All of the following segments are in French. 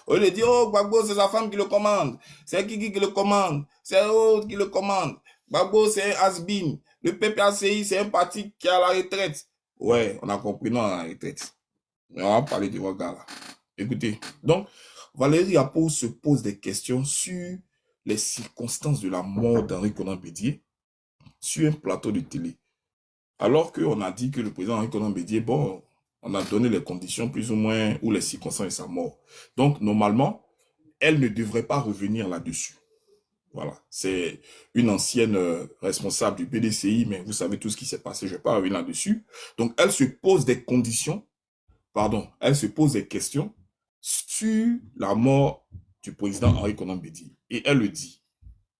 Au lieu de dire, oh, Gbagbo, c'est sa femme qui le commande. C'est qui le commande. C'est l'autre qui le commande. Gbagbo, c'est un has-been. Le PPACI, c'est un parti qui est à la retraite. Ouais, on a compris, non, à la retraite. Mais on va parler de vos gars là. Écoutez, donc, Valérie Apo se pose des questions sur les circonstances de la mort d'Henri Konan Bédié sur un plateau de télé. Alors qu'on a dit que le président Henri Konan Bédié, bon, on a donné les conditions plus ou moins ou les circonstances de sa mort. Donc, normalement, elle ne devrait pas revenir là-dessus. Voilà, c'est une ancienne responsable du PDCI, mais vous savez tout ce qui s'est passé, je ne vais pas revenir là-dessus. Donc, elle se pose des conditions, pardon, elle se pose des questions sur la mort du président Henri Konan Bédié. Et elle le dit.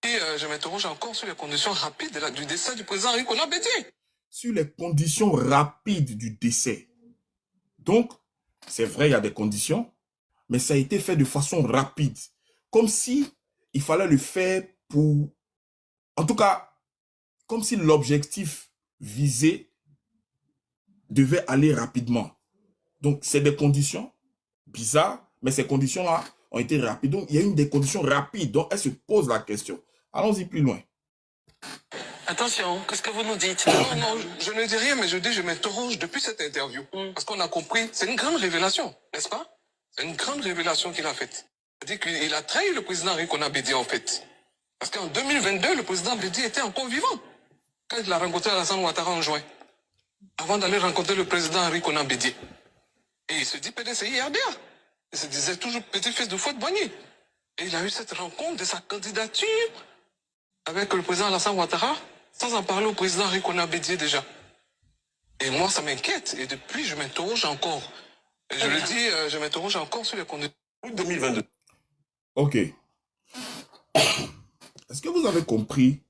Et je m'interroge encore sur les conditions rapides du décès du président Henri Konan Bédié. Sur les conditions rapides du décès. Donc, c'est vrai, il y a des conditions, mais ça a été fait de façon rapide. Comme si il fallait le faire pour... En tout cas, comme si l'objectif visé devait aller rapidement. Donc, c'est des conditions bizarres, mais ces conditions-là ont été rapides. Donc, il y a une des conditions rapides. Donc, elle se pose la question. Allons-y plus loin. Attention, qu'est-ce que vous nous dites? Non, je ne dis rien, mais je m'interroge depuis cette interview. Parce qu'on a compris, c'est une grande révélation, n'est-ce pas? C'est une grande révélation qu'il a faite. C'est-à-dire qu'il a trahi le président Henri Konan Bédié, en fait. Parce qu'en 2022, le président Bédié était encore vivant. Quand il a rencontré Alassane Ouattara en juin. Avant d'aller rencontrer le président Henri Konan Bédié. Et il se dit PDCI RDA. Il se disait toujours petit-fils de Fouad-Boigny. Et il a eu cette rencontre de sa candidature avec le président Alassane Ouattara, sans en parler au président Henri Konan Bédié déjà. Et moi, ça m'inquiète. Et depuis, je m'interroge encore. Et je le dis, je m'interroge encore sur les conditions. 2022. Ok. Est-ce que vous avez compris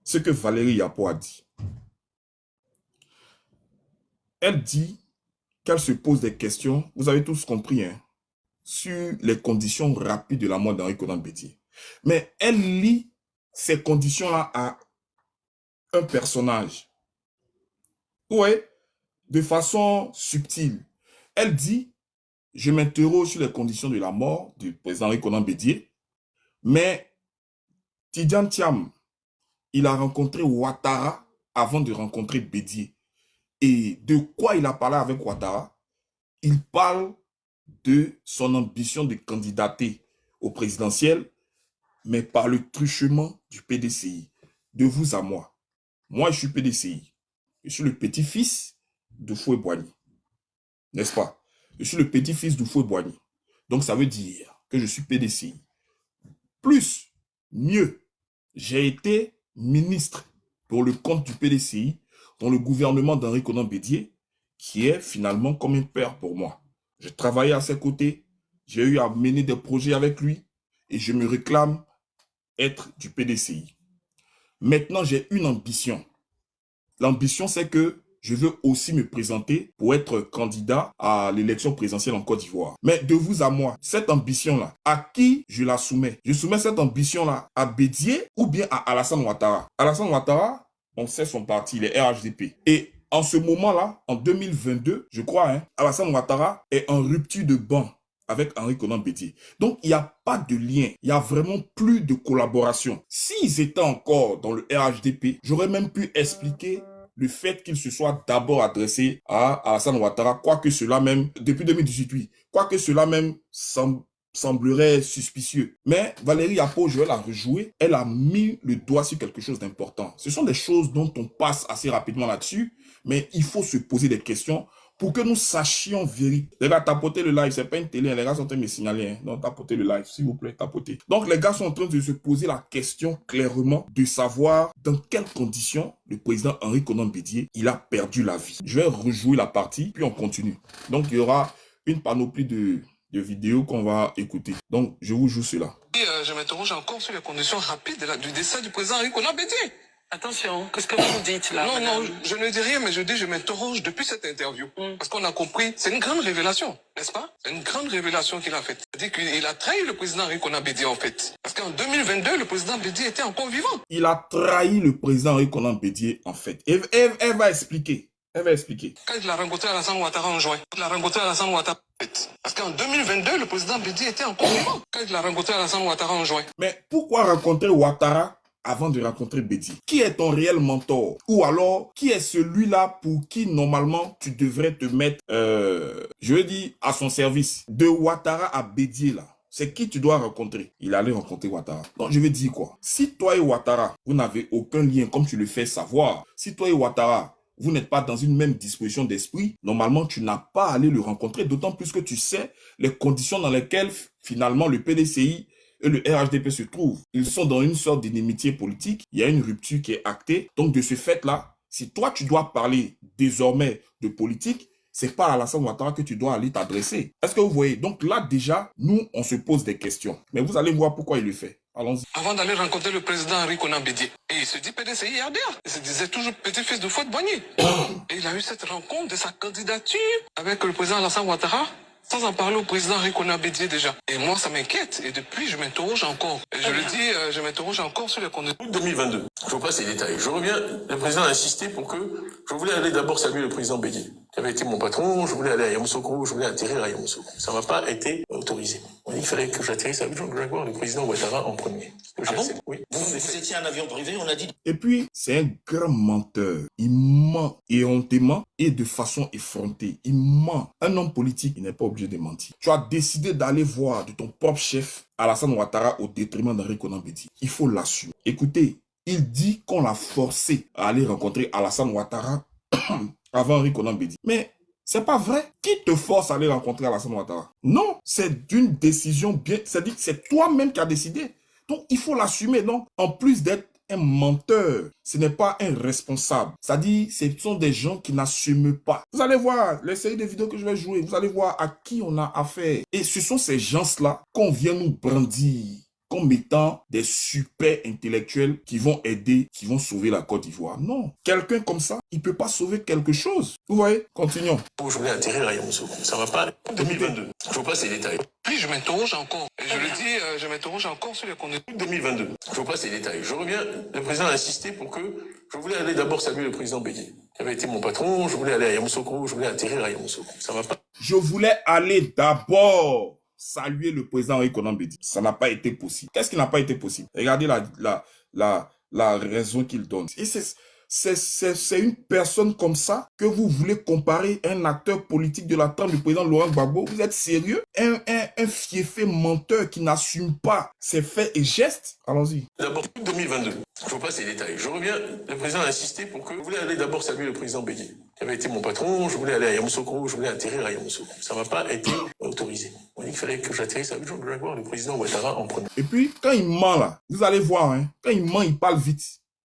ce que Valérie Yapo a dit? Elle dit qu'elle se pose des questions, vous avez tous compris, hein, sur les conditions rapides de la mort d'Henri Konan Bédié. Mais elle lie ces conditions-là à un personnage. Ouais, de façon subtile. Elle dit, je m'interroge sur les conditions de la mort du président Henri Konan Bédié, mais Tidjane Thiam, il a rencontré Ouattara avant de rencontrer Bédié. Et de quoi il a parlé avec Ouattara? Il parle de son ambition de candidater au présidentiel, mais par le truchement du PDCI. De vous à moi. Moi, je suis PDCI. Je suis le petit-fils de Fouet-Boigny. N'est-ce pas? Je suis le petit-fils de Fouet-Boigny. Donc, ça veut dire que je suis PDCI. Plus, mieux, j'ai été ministre pour le compte du PDCI dans le gouvernement d'Henri Konan Bédié, qui est finalement comme un père pour moi. J'ai travaillé à ses côtés, j'ai eu à mener des projets avec lui et je me réclame être du PDCI. Maintenant, j'ai une ambition. L'ambition, c'est que je veux aussi me présenter pour être candidat à l'élection présidentielle en Côte d'Ivoire. Mais de vous à moi, cette ambition-là, à qui je la soumets? Je soumets cette ambition-là à Bédié ou bien à Alassane Ouattara? Alassane Ouattara, on sait son parti, il est RHDP. Et en ce moment-là, en 2022, je crois, hein, Alassane Ouattara est en rupture de banc avec Henri Konan Bédié. Donc, il n'y a pas de lien. Il n'y a vraiment plus de collaboration. S'ils étaient encore dans le RHDP, j'aurais même pu expliquer le fait qu'il se soit d'abord adressé à Alassane Ouattara, quoique cela même, depuis 2018, oui, quoique cela même semblerait suspicieux. Mais Valérie Yapo, je vais la rejouer, elle a mis le doigt sur quelque chose d'important. Ce sont des choses dont on passe assez rapidement là-dessus, mais il faut se poser des questions pour que nous sachions véritablement. Les gars, tapotez le live, c'est pas une télé, les gars sont en train de me signaler. Hein. Donc, tapotez le live, s'il vous plaît, tapotez. Donc, les gars sont en train de se poser la question clairement de savoir dans quelles conditions le président Henri Konan Bédié, il a perdu la vie. Je vais rejouer la partie, puis on continue. Donc, il y aura une panoplie de vidéos qu'on va écouter. Donc, je vous joue cela. Et je m'interroge encore sur les conditions rapides du décès du président Henri Konan Bédié. Attention, qu'est-ce que vous nous dites là? Non, je ne dis rien, mais je m'interroge depuis cette interview. Parce qu'on a compris, c'est une grande révélation, n'est-ce pas? C'est une grande révélation qu'il a faite. C'est-à-dire qu'il a trahi le président Henri Konan Bédié, en fait. Parce qu'en 2022, le président Bédié était encore vivant. Il a trahi le président Henri Konan Bédié, en fait. Et elle va expliquer. Elle va expliquer. Quand il a rencontré Alassane Ouattara en juin, il a rencontré Alassane Ouattara. Parce qu'en 2022, le président Bédi était encore vivant. Quand il a rencontré Alassane Ouattara en juin. Mais pourquoi rencontrer Ouattara avant de rencontrer Bédi? Qui est ton réel mentor? Ou alors, qui est celui-là pour qui, normalement, tu devrais te mettre, je veux dire, à son service? De Ouattara à Bédi, là. C'est qui tu dois rencontrer? Il allait rencontrer Ouattara. Donc, je veux dire quoi? Si toi et Ouattara, vous n'avez aucun lien, comme tu le fais savoir, si toi et Ouattara, vous n'êtes pas dans une même disposition d'esprit, normalement, tu n'as pas à aller le rencontrer, d'autant plus que tu sais les conditions dans lesquelles, finalement, le PDCI et le RHDP se trouvent. Ils sont dans une sorte d'inimitié politique. Il y a une rupture qui est actée. Donc, de ce fait-là, si toi, tu dois parler désormais de politique, c'est pas à Alassane Ouattara que tu dois aller t'adresser. Est-ce que vous voyez? Donc là, déjà, nous, on se pose des questions. Mais vous allez voir pourquoi il le fait. Allons-y. Avant d'aller rencontrer le président Henri Konan Bédié. Et il se dit PDCI RDA. Il se disait toujours petit-fils de Fouad Boigny. Et il a eu cette rencontre de sa candidature avec le président Alassane Ouattara, sans en parler au président Henri Konan Bédié déjà. Et moi, ça m'inquiète. Et depuis, je m'interroge encore. Et je le dis, je m'interroge encore sur les conditions. 2022. Je vous passe les détails. Je reviens, le président a insisté pour que je voulais aller d'abord saluer le président Bédié, qui avait été mon patron. Je voulais aller à Yamoussoukro, je voulais atterrir à Yamoussoukro. Ça m'a pas été autorisé. On dit qu'il fallait que j'atterrisse avec Jean-Grégoire, le président Ouattara, en premier. Ah bon? Oui. Vous étiez un avion privé, on a dit. Et puis, c'est un grand menteur. Il ment éhontément et de façon effrontée. Il ment. Un homme politique, il n'est pas obligé de mentir. Tu as décidé d'aller voir de ton propre chef Alassane Ouattara au détriment d'Henri Konan Bédié. Il faut l'assumer. Écoutez, il dit qu'on l'a forcé à aller rencontrer Alassane Ouattara avant Henri Konan Bédié. Mais c'est pas vrai. Qui te force à aller rencontrer Alassane Ouattara? Non, c'est d'une décision bien... C'est-à-dire que c'est toi-même qui as décidé. Donc, il faut l'assumer. Donc, en plus d'être un menteur, ce n'est pas un responsable. C'est-à-dire, ce sont des gens qui n'assument pas. Vous allez voir les séries de vidéos que je vais jouer. Vous allez voir à qui on a affaire. Et ce sont ces gens-là qu'on vient nous brandir comme étant des super intellectuels qui vont aider, qui vont sauver la Côte d'Ivoire. Non. Quelqu'un comme ça, il ne peut pas sauver quelque chose. Vous voyez? Continuons. Je voulais atterrir à Yamoussoukro. Ça va pas. 2022. Je vous passe les détails. Puis je m'interroge encore. Et je le dis, je m'interroge encore sur les conditions. 2022. Je vous passe les détails. Je reviens, le président a insisté pour que je voulais aller d'abord saluer le président Bédié, qui avait été mon patron. Je voulais aller à Yamoussoukro, je voulais atterrir à Yamoussoukro. Ça va pas. Je voulais aller d'abord saluer le président Henri Konan Bédié. Ça n'a pas été possible. Qu'est-ce qui n'a pas été possible? Regardez la raison qu'il donne. Et c'est une personne comme ça que vous voulez comparer à un acteur politique de la trame du président Laurent Gbagbo? Vous êtes sérieux? Un fiefé menteur qui n'assume pas ses faits et gestes? Allons-y. D'abord, 2022. Je vous passe les détails. Je reviens, le président a insisté pour que je voulais aller d'abord saluer le président Bédié, qui avait été mon patron. Je voulais aller à Yamoussoukro, je voulais atterrir à Yamoussoukro. Ça m'a pas été autorisé. On dit qu'il fallait que j'atterrisse avec Jean-Grégoire, le président Ouattara, en premier. Et puis, quand il ment là, vous allez voir, hein, quand il ment, il parle vite.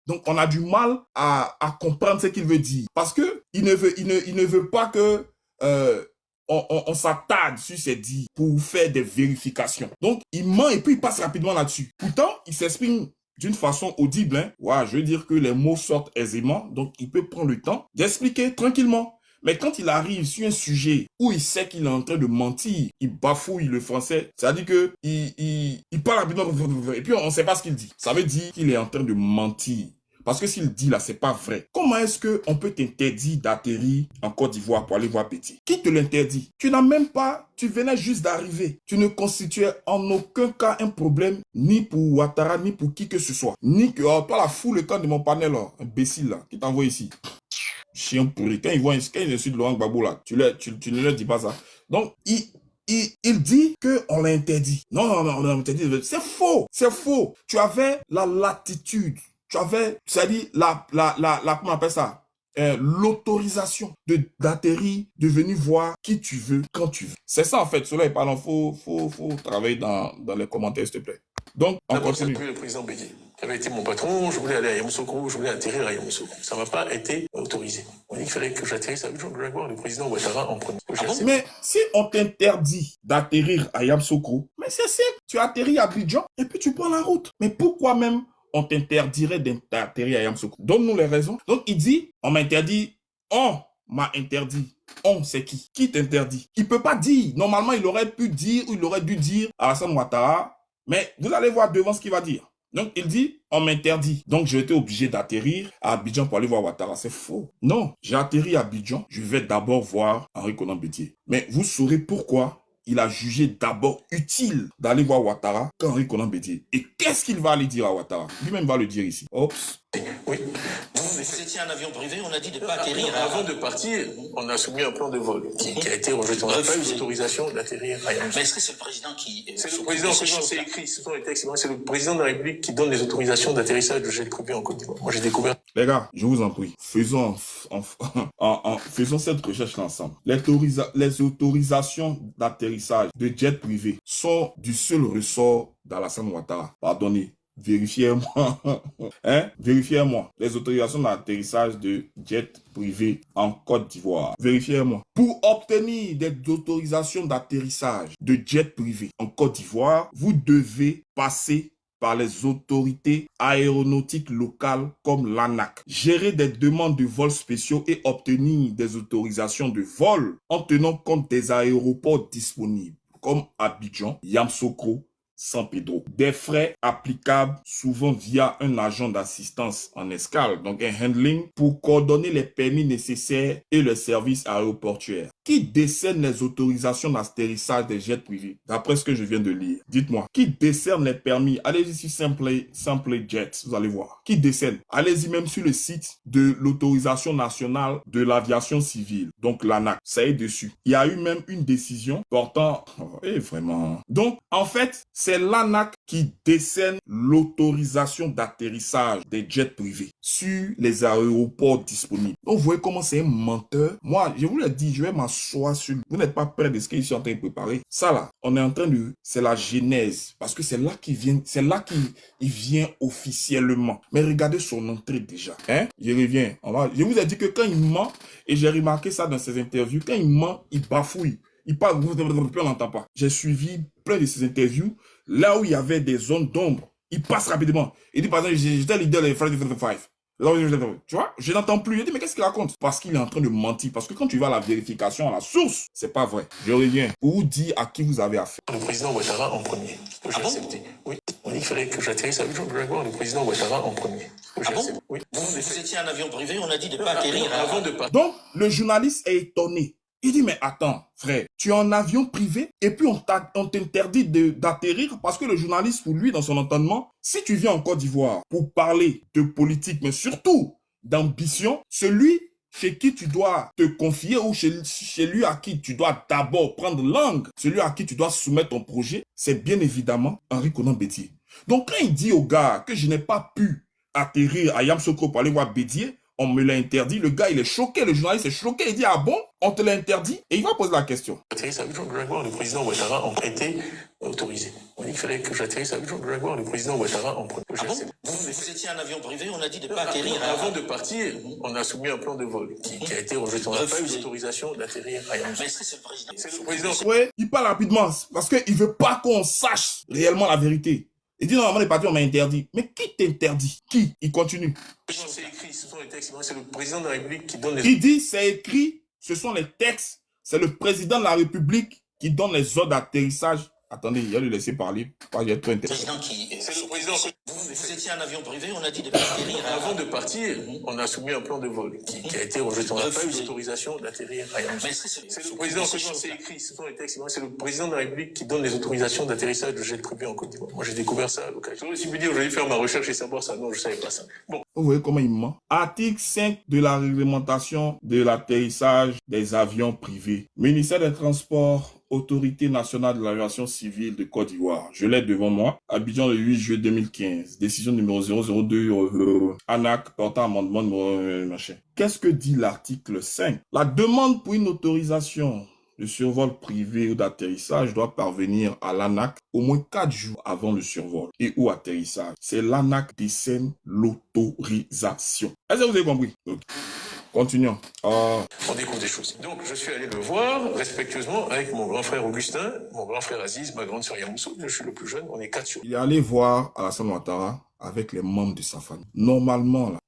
Donc, on a du mal à comprendre ce qu'il veut dire. Parce que il ne veut pas que on s'attarde sur ses dires pour faire des vérifications. Donc, il ment et puis il passe rapidement là-dessus. Pourtant, il s'exprime d'une façon audible. Hein. Ouais, je veux dire que les mots sortent aisément. Donc, il peut prendre le temps d'expliquer tranquillement. Mais quand il arrive sur un sujet où il sait qu'il est en train de mentir, il bafouille le français, c'est-à-dire que il parle rapidement et puis on ne sait pas ce qu'il dit. Ça veut dire qu'il est en train de mentir. Parce que s'il dit là, c'est pas vrai. Comment est-ce qu'on peut t'interdire d'atterrir en Côte d'Ivoire pour aller voir Bédié? Qui te l'interdit? Tu n'as même pas, tu venais juste d'arriver. Tu ne constituais en aucun cas un problème, ni pour Ouattara, ni pour qui que ce soit. Ni que, toi la foule le camp de mon panel là, imbécile là, qui t'envoie ici. Chien pourri. Quand ils insultent Laurent Gbagbo là, tu ne leur dis pas ça. Donc, il dit qu'on l'a interdit. Non, on l'a interdit. C'est faux. C'est faux. Tu avais la latitude. Tu avais, c'est-à-dire, comment on appelle ça? L'autorisation d'atterrir, de venir voir qui tu veux, quand tu veux. C'est ça, en fait. Cela est parlant. Faut travailler dans les commentaires, s'il te plaît. Donc, on continue. Le président Bédié, qui avait été mon patron. Je voulais aller à Yamoussoukro, je voulais atterrir à Yamoussoukro. Ça m'a pas été autorisé. On dit qu'il fallait que j'atterrisse avec Jean-Grégoire, le président Ouattara, en premier. Mais si on t'interdit d'atterrir à Yamoussoukro, mais c'est simple. Tu atterris à Abidjan et puis tu prends la route. Mais pourquoi même on t'interdirait d'atterrir à Yamoussoukro? Donne-nous les raisons. Donc, il dit, on m'a interdit, on m'a interdit. On, c'est qui? Qui t'interdit? Il peut pas dire. Normalement, il aurait pu dire, ou il aurait dû dire à Alassane Ouattara, mais vous allez voir devant ce qu'il va dire. Donc, il dit, on m'interdit. Donc, j'ai été obligé d'atterrir à Abidjan pour aller voir Ouattara. C'est faux. Non, j'ai atterri à Abidjan. Je vais d'abord voir Henri Konan Bédié. Mais vous saurez pourquoi il a jugé d'abord utile d'aller voir Ouattara qu'Henri Konan Bédié. Et qu'est-ce qu'il va aller dire à Ouattara? Lui-même va le dire ici. Oups. Oui. Vous étiez un avion privé, on a dit de ne pas atterrir. Avant de partir, on a soumis un plan de vol qui a été rejeté. On n'a pas eu l'autorisation d'atterrir à Yamoussoukro. Mais est-ce que c'est le président qui... C'est le président, c'est écrit, ce sont les textes, c'est le président de la République qui donne les autorisations d'atterrissage de jet privé en Côte d'Ivoire. Moi, j'ai découvert. Les gars, je vous en prie, faisons cette recherche-là ensemble. Les autorisations d'atterrissage de jets privés sont du seul ressort d'Alassane Ouattara. Pardonnez. Vérifiez-moi. Vérifiez-moi. Les autorisations d'atterrissage de jets privés en Côte d'Ivoire. Vérifiez-moi. Pour obtenir des autorisations d'atterrissage de jets privés en Côte d'Ivoire, vous devez passer par les autorités aéronautiques locales comme l'ANAC, gérer des demandes de vols spéciaux et obtenir des autorisations de vol en tenant compte des aéroports disponibles comme Abidjan, Yamoussoukro, San Pedro. Des frais applicables souvent via un agent d'assistance en escale, donc un handling, pour coordonner les permis nécessaires et le service aéroportuaire. Qui décerne les autorisations d'atterrissage des jets privés? D'après ce que je viens de lire, dites-moi, qui décerne les permis? Allez-y sur Simple Jets, vous allez voir. Qui décerne? Allez-y même sur le site de l'autorisation nationale de l'aviation civile, donc l'ANAC. Ça est dessus. Il y a eu même une décision portant... vraiment... Donc, en fait, c'est l'ANAC qui décerne l'autorisation d'atterrissage des jets privés sur les aéroports disponibles. Donc, vous voyez comment c'est un menteur. Moi, je vous l'ai dit, je vais m'asseoir sur... Vous n'êtes pas prêt de ce qu'il est en train de préparer. Ça là, on est en train de... C'est la genèse. Parce que c'est là qu'il vient... C'est là qu'il vient officiellement. Mais regardez son entrée déjà. Je reviens. Je vous ai dit que quand il ment, et j'ai remarqué ça dans ses interviews, quand il ment, il bafouille. Il parle, on n'entend pas. J'ai suivi plein de ces interviews. Là où il y avait des zones d'ombre, il passe rapidement. Il dit, par exemple, j'étais leader de Friday 55. Tu vois, je n'entends plus. Il dit, mais qu'est-ce qu'il raconte? Parce qu'il est en train de mentir. Parce que quand tu vas à la vérification, à la source, c'est pas vrai. Je reviens. Pour vous dire à qui vous avez affaire. Le président Ouattara en premier. J'ai accepté. Oui. On dit qu'il fallait que j'atterrisse à Abidjan. Je voulais voir le président Ouattara en premier. Oui. Vous étiez un avion privé, on a dit de ne pas atterrir. Avant de partir. Donc, le journaliste est étonné. Il dit, mais attends, frère, tu es en avion privé et puis on t'interdit d'atterrir parce que le journaliste, pour lui, dans son entendement, si tu viens en Côte d'Ivoire pour parler de politique, mais surtout d'ambition, celui chez qui tu dois te confier ou chez lui à qui tu dois d'abord prendre langue, celui à qui tu dois soumettre ton projet, c'est bien évidemment Henri Konan Bédié. Donc, quand il dit au gars que je n'ai pas pu atterrir à Yamoussoukro pour aller voir Bédié, on me l'a interdit. Le gars, il est choqué. Le journaliste est choqué. Il dit, ah bon, on te l'a interdit? Et il va poser la question. J'atterrisse à Abidjan, je voulais voir le président Ouattara a été autorisé. On dit qu'il fallait que j'atterrisse à Abidjan, je voulais voir le président Ouattara en premier. Vous étiez un avion privé, on a dit de ne pas atterrir. Avant de partir, on a soumis un plan de vol qui a été rejeté. On n'a pas eu l'autorisation d'atterrir à Yamoussoukro. Mais est-ce que c'est le président? C'est le président. Oui, il parle rapidement parce qu'il ne veut pas qu'on sache réellement la vérité. Il dit, normalement, les partis, on m'a interdit. Mais qui t'interdit? Qui? Il continue. C'est écrit, ce sont les textes. C'est le président de la République qui donne les... Il dit, c'est écrit, ce sont les textes. C'est le président de la République qui donne les ordres d'atterrissage. Attendez, il va lui laisser parler. Pas j'ai trop intéressé. C'est le président. Vous étiez un avion privé, on a dit de ne pas atterrir. Avant de partir, on a soumis un plan de vol qui a été rejeté. On n'a pas eu l'autorisation d'atterrir à Yamoussoukro. Mais est-ce que c'est le président. C'est écrit, ce sont les textes. C'est le président de la République qui donne les autorisations d'atterrissage de jet privé en Côte d'Ivoire. Moi, j'ai découvert ça à l'occasion. J'aurais aussi pu dire, j'allais faire ma recherche et savoir ça. Non, je ne savais pas ça. Bon. Vous voyez comment il ment. Article 5 de la réglementation de l'atterrissage des avions privés. Ministère des Transports, Autorité nationale de l'aviation civile de Côte d'Ivoire. Je l'ai devant moi. Abidjan le 8 juillet 2015. Décision numéro 002 ANAC portant amendement numéro machin. Qu'est-ce que dit l'article 5? La demande pour une autorisation de survol privé ou d'atterrissage doit parvenir à l'ANAC au moins 4 jours avant le survol et ou atterrissage. C'est l'ANAC qui décerne l'autorisation. Est-ce que vous avez compris? Okay. Continuons. On découvre des choses. Donc, je suis allé le voir respectueusement avec mon grand frère Augustin, mon grand frère Aziz, ma grande sœur Yamoussou. Je suis le plus jeune, on est 4 sur. Il est allé voir Alassane Ouattara avec les membres de sa famille. Normalement, là,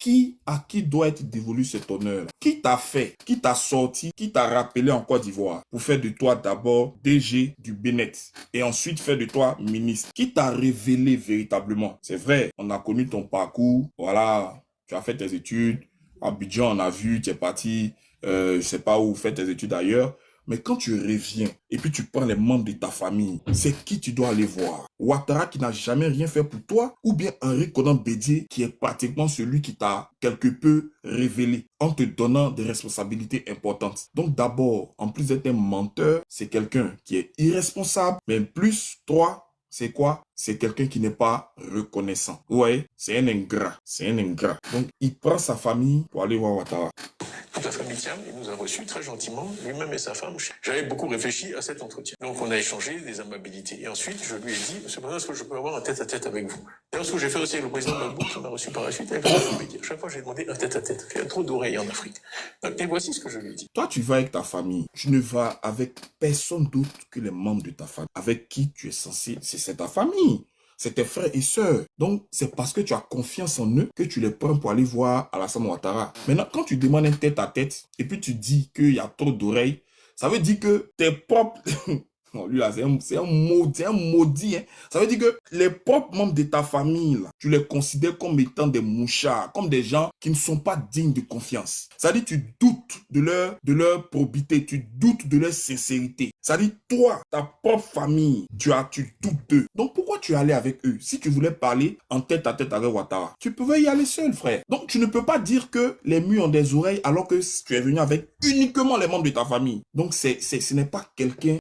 à qui doit être dévolu cet honneur? Qui t'a fait, qui t'a sorti, qui t'a rappelé en Côte d'Ivoire pour faire de toi d'abord DG du Bénet et ensuite faire de toi ministre? Qui t'a révélé véritablement? C'est vrai, on a connu ton parcours, voilà, tu as fait tes études, à Abidjan, on a vu, tu es parti, je sais pas où, faire tes études ailleurs. Mais quand tu reviens et puis tu prends les membres de ta famille, c'est qui tu dois aller voir? Ouattara qui n'a jamais rien fait pour toi ou bien Henri Konan Bédié qui est pratiquement celui qui t'a quelque peu révélé en te donnant des responsabilités importantes. Donc d'abord, en plus d'être un menteur, c'est quelqu'un qui est irresponsable, mais plus, toi, c'est quoi? C'est quelqu'un qui n'est pas reconnaissant. Ouais, c'est un ingrat. C'est un ingrat. Donc, il prend sa famille pour aller voir Ouattara. Toute la famille Thiam, il nous a reçus très gentiment, lui-même et sa femme. J'avais beaucoup réfléchi à cet entretien. Donc on a échangé des amabilités. Et ensuite, je lui ai dit, Monsieur le Président, est-ce que je peux avoir un tête-à-tête avec vous? D'ailleurs, ce que j'ai fait aussi avec le président Gbagbo, qui m'a reçu par la suite, avec le président Bédié. Chaque fois, j'ai demandé un tête-à-tête. Il y a trop d'oreilles en Afrique. Donc, et voici ce que je lui ai dit. Toi, tu vas avec ta famille. Tu ne vas avec personne d'autre que les membres de ta famille. Avec qui tu es censé, c'est ta famille. C'est tes frères et sœurs. Donc, c'est parce que tu as confiance en eux que tu les prends pour aller voir Alassane Ouattara. Maintenant, quand tu demandes un tête-à-tête et puis tu dis qu'il y a trop d'oreilles, ça veut dire que tes propres... Non, lui là, c'est un maudit. Hein. Ça veut dire que les propres membres de ta famille, là, tu les considères comme étant des mouchards, comme des gens qui ne sont pas dignes de confiance. Ça veut dire que tu doutes de leur probité, tu doutes de leur sincérité. Ça veut dire toi, ta propre famille, tu doutes d'eux. Donc pourquoi tu es allé avec eux? Si tu voulais parler en tête-à-tête avec Ouattara, tu pouvais y aller seul, frère. Donc tu ne peux pas dire que les murs ont des oreilles alors que tu es venu avec uniquement les membres de ta famille. Donc ce n'est pas quelqu'un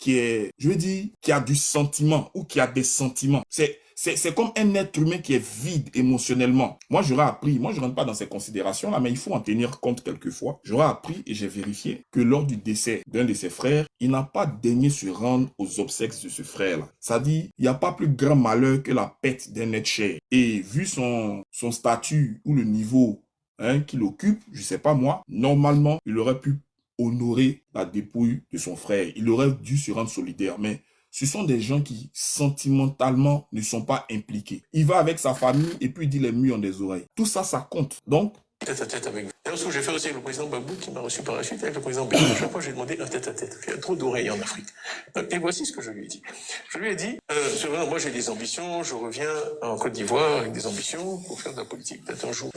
je veux dire, qui a du sentiment ou qui a des sentiments. C'est comme un être humain qui est vide émotionnellement. Moi, j'aurais appris, moi je ne rentre pas dans ces considérations-là, mais il faut en tenir compte quelquefois. J'aurais appris et j'ai vérifié que lors du décès d'un de ses frères, il n'a pas daigné se rendre aux obsèques de ce frère-là. Ça dit, il n'y a pas plus grand malheur que la perte d'un être cher. Et vu son statut ou le niveau qu'il occupe, je sais pas moi, normalement, il aurait pu honorer la dépouille de son frère. Il aurait dû se rendre solidaire, mais ce sont des gens qui, sentimentalement, ne sont pas impliqués. Il va avec sa famille et puis il dit les murs ont des oreilles. Tout ça, ça compte. Donc, tête-à-tête avec vous. D'ailleurs, ce que j'ai fait aussi avec le président Gbagbo, qui m'a reçu par la suite, avec le président Bédié. Chaque fois, j'ai demandé un tête-à-tête. Il y a trop d'oreilles en Afrique. Donc, et voici ce que je lui ai dit. Je lui ai dit, moi j'ai des ambitions, je reviens en Côte d'Ivoire avec des ambitions pour faire de la politique, peut-être un jour.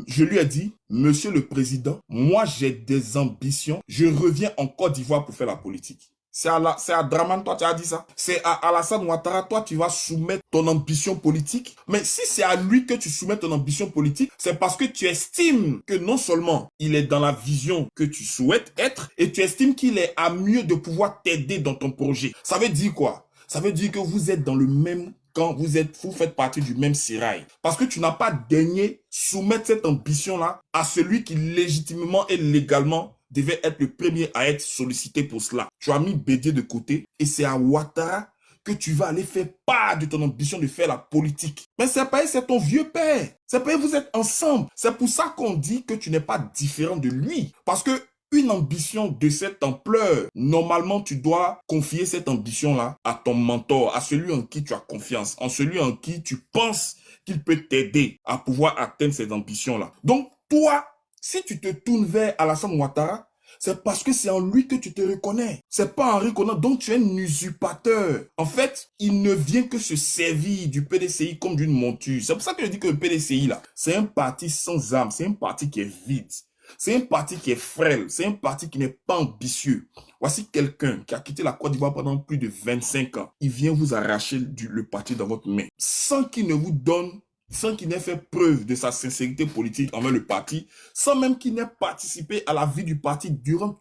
Je lui ai dit, Monsieur le Président, moi j'ai des ambitions, je reviens en Côte d'Ivoire pour faire la politique. C'est à Draman, toi, tu as dit ça. C'est à Alassane Ouattara, toi, tu vas soumettre ton ambition politique. Mais si c'est à lui que tu soumets ton ambition politique, c'est parce que tu estimes que non seulement il est dans la vision que tu souhaites être, et tu estimes qu'il est à mieux de pouvoir t'aider dans ton projet. Ça veut dire quoi? Ça veut dire que vous êtes dans le même camp, vous faites partie du même sérail. Parce que tu n'as pas daigné soumettre cette ambition-là à celui qui légitimement et légalement devait être le premier à être sollicité pour cela. Tu as mis Bédié de côté et c'est à Ouattara que tu vas aller faire part de ton ambition de faire la politique. Mais c'est pas, c'est ton vieux père. C'est pas, vous êtes ensemble. C'est pour ça qu'on dit que tu n'es pas différent de lui. Parce que une ambition de cette ampleur, normalement, tu dois confier cette ambition-là à ton mentor, à celui en qui tu as confiance, en celui en qui tu penses qu'il peut t'aider à pouvoir atteindre cette ambition-là. Donc, toi, si tu te tournes vers Alassane Ouattara, c'est parce que c'est en lui que tu te reconnais. C'est pas en reconnaissant, donc tu es un usurpateur. En fait, il ne vient que se servir du PDCI comme d'une monture. C'est pour ça que je dis que le PDCI, là, c'est un parti sans âme, c'est un parti qui est vide. C'est un parti qui est frêle, c'est un parti qui n'est pas ambitieux. Voici quelqu'un qui a quitté la Côte d'Ivoire pendant plus de 25 ans. Il vient vous arracher le parti dans votre main, sans qu'il ne vous donne, sans qu'il n'ait fait preuve de sa sincérité politique envers le parti, sans même qu'il n'ait participé à la vie du parti durant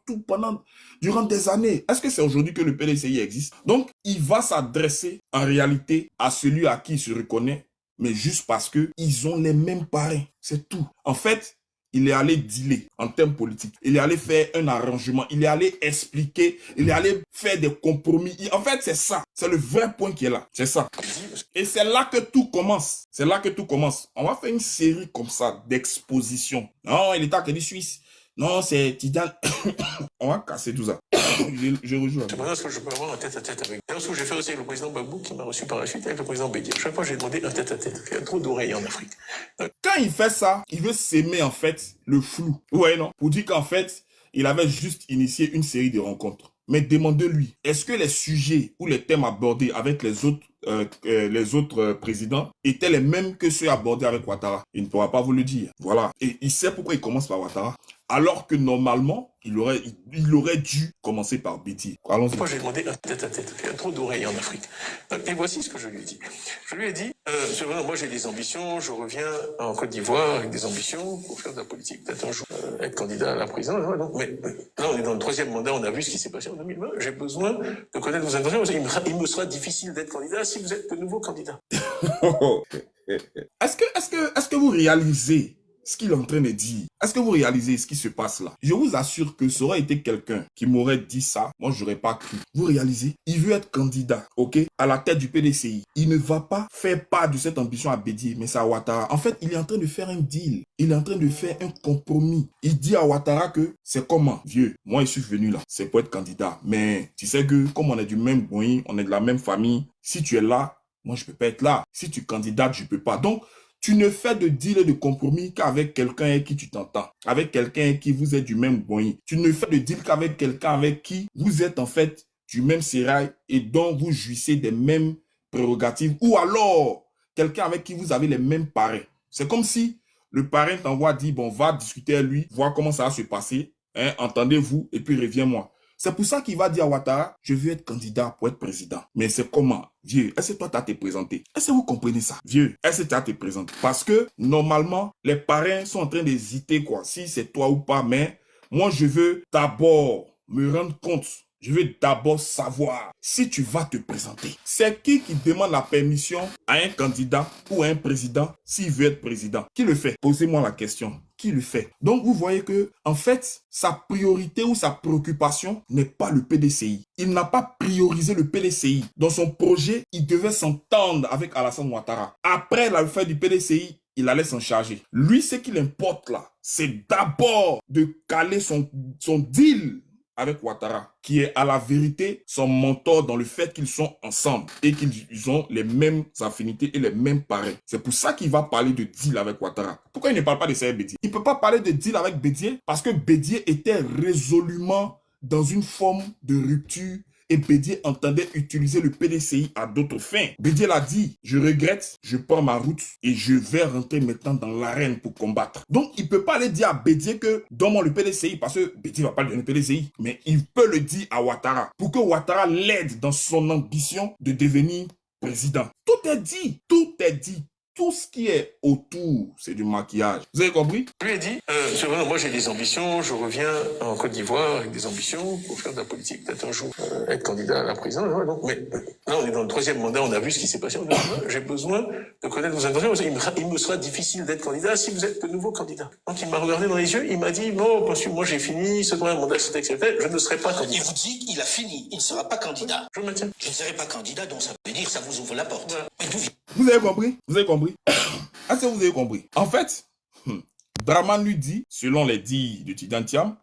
des années. Est-ce que c'est aujourd'hui que le PDCI existe? Donc, il va s'adresser en réalité à celui à qui il se reconnaît, mais juste parce que ils ont les mêmes parrains. C'est tout. En fait, il est allé dealer en termes politiques. Il est allé faire un arrangement. Il est allé expliquer. Il est allé faire des compromis. En fait, c'est ça. C'est le vrai point qui est là. C'est ça. Et c'est là que tout commence. C'est là que tout commence. On va faire une série comme ça d'expositions. Non, il est à Crédit Suisse. Non, c'est Tidjane. On va casser tout ça. je rejoue. Je pense que je peux avoir un tête-à-tête avec. D'ailleurs, ce que j'ai fait aussi avec le président Gbagbo, qui m'a reçu par la suite avec le président Bédier. Chaque fois, j'ai demandé un tête-à-tête. Il y a trop d'oreilles en Afrique. Quand il fait ça, il veut s'aimer en fait le flou. Ouais, non? Pour dire qu'en fait, il avait juste initié une série de rencontres. Mais demandez-lui, est-ce que les sujets ou les thèmes abordés avec les autres présidents étaient les mêmes que ceux abordés avec Ouattara? Il ne pourra pas vous le dire. Voilà. Et il sait pourquoi il commence par Ouattara. Alors que normalement, il aurait dû commencer par Bédier. Allons-y. Moi, j'ai demandé un tête-à-tête. Il y a trop d'oreilles en Afrique. Et voici ce que je lui ai dit. Je lui ai dit, moi j'ai des ambitions, je reviens en Côte d'Ivoire avec des ambitions pour faire de la politique. Peut-être un jour être candidat à la présidence. Mais là, on est dans le 3e mandat, on a vu ce qui s'est passé en 2020. J'ai besoin de connaître vos intentions. Il me sera difficile d'être candidat si vous êtes de nouveau candidat. Est-ce que vous réalisez ce qu'il est en train de dire? Est-ce que vous réalisez ce qui se passe là? Je vous assure que ça aurait été quelqu'un qui m'aurait dit ça, moi j'aurais pas cru. Vous réalisez? Il veut être candidat, ok, à la tête du PDCI. Il ne va pas faire part de cette ambition à Bédier, mais c'est à Ouattara. En fait, il est en train de faire un deal. Il est en train de faire un compromis. Il dit à Ouattara que c'est comment? Vieux, moi je suis venu là, c'est pour être candidat. Mais tu sais que comme on est du même bruit, on est de la même famille, si tu es là, moi je peux pas être là. Si tu candidates, je peux pas. Donc, tu ne fais de deal et de compromis qu'avec quelqu'un avec qui tu t'entends, avec quelqu'un avec qui vous êtes du même boing. Tu ne fais de deal qu'avec quelqu'un avec qui vous êtes en fait du même sérail et dont vous jouissez des mêmes prérogatives, ou alors quelqu'un avec qui vous avez les mêmes parrains. C'est comme si le parrain t'envoie dire, bon, va discuter avec lui, voir comment ça va se passer, hein, entendez-vous, et puis reviens-moi. C'est pour ça qu'il va dire à Ouattara, je veux être candidat pour être président. Mais c'est comment? Vieux, est-ce que toi, tu as te présenté? Est-ce que vous comprenez ça? Vieux, est-ce que tu as te présenté? Parce que, normalement, les parrains sont en train d'hésiter, quoi. Si c'est toi ou pas, mais moi, je veux d'abord me rendre compte. Je veux d'abord savoir si tu vas te présenter. C'est qui demande la permission à un candidat ou à un président s'il veut être président? Qui le fait? Posez-moi la question. Qui le fait? Donc, vous voyez que, en fait, sa priorité ou sa préoccupation n'est pas le PDCI. Il n'a pas priorisé le PDCI. Dans son projet, il devait s'entendre avec Alassane Ouattara. Après l'affaire du PDCI, il allait s'en charger. Lui, ce qu'il importe là, c'est d'abord de caler son deal avec Ouattara, qui est à la vérité son mentor dans le fait qu'ils sont ensemble et qu'ils ont les mêmes affinités et les mêmes parrains. C'est pour ça qu'il va parler de deal avec Ouattara. Pourquoi il ne parle pas de Serge Bédier? Il ne peut pas parler de deal avec Bédier parce que Bédier était résolument dans une forme de rupture et Bédier entendait utiliser le PDCI à d'autres fins. Bédier l'a dit, je regrette, je prends ma route et je vais rentrer maintenant dans l'arène pour combattre. Donc, il ne peut pas aller dire à Bédier que donne-moi le PDCI parce que Bédier ne va pas lui donner le PDCI. Mais il peut le dire à Ouattara pour que Ouattara l'aide dans son ambition de devenir président. Tout est dit, tout est dit. Tout ce qui est autour, c'est du maquillage. Vous avez compris? Je lui ai dit, moi j'ai des ambitions, je reviens en Côte d'Ivoire avec des ambitions pour faire de la politique. Peut-être un jour être candidat à la présidence. Mais là, on est dans le 3e mandat, on a vu ce qui s'est passé en 2020. J'ai besoin de connaître vos intentions. Il me sera difficile d'être candidat si vous êtes de nouveau candidat. Donc il m'a regardé dans les yeux, il m'a dit, bon, parce que moi j'ai fini, ce 3e mandat c'est accepté, je ne serai pas candidat. Il vous dit qu'il a fini, il ne sera pas candidat. Je maintiens. Je ne serai pas candidat, donc ça veut dire que ça vous ouvre la porte. Voilà. Mais d'où vient? Vous avez compris? Vous avez compris? Est-ce que vous avez compris? En fait, Draman lui dit, selon les dires de Tidantiam,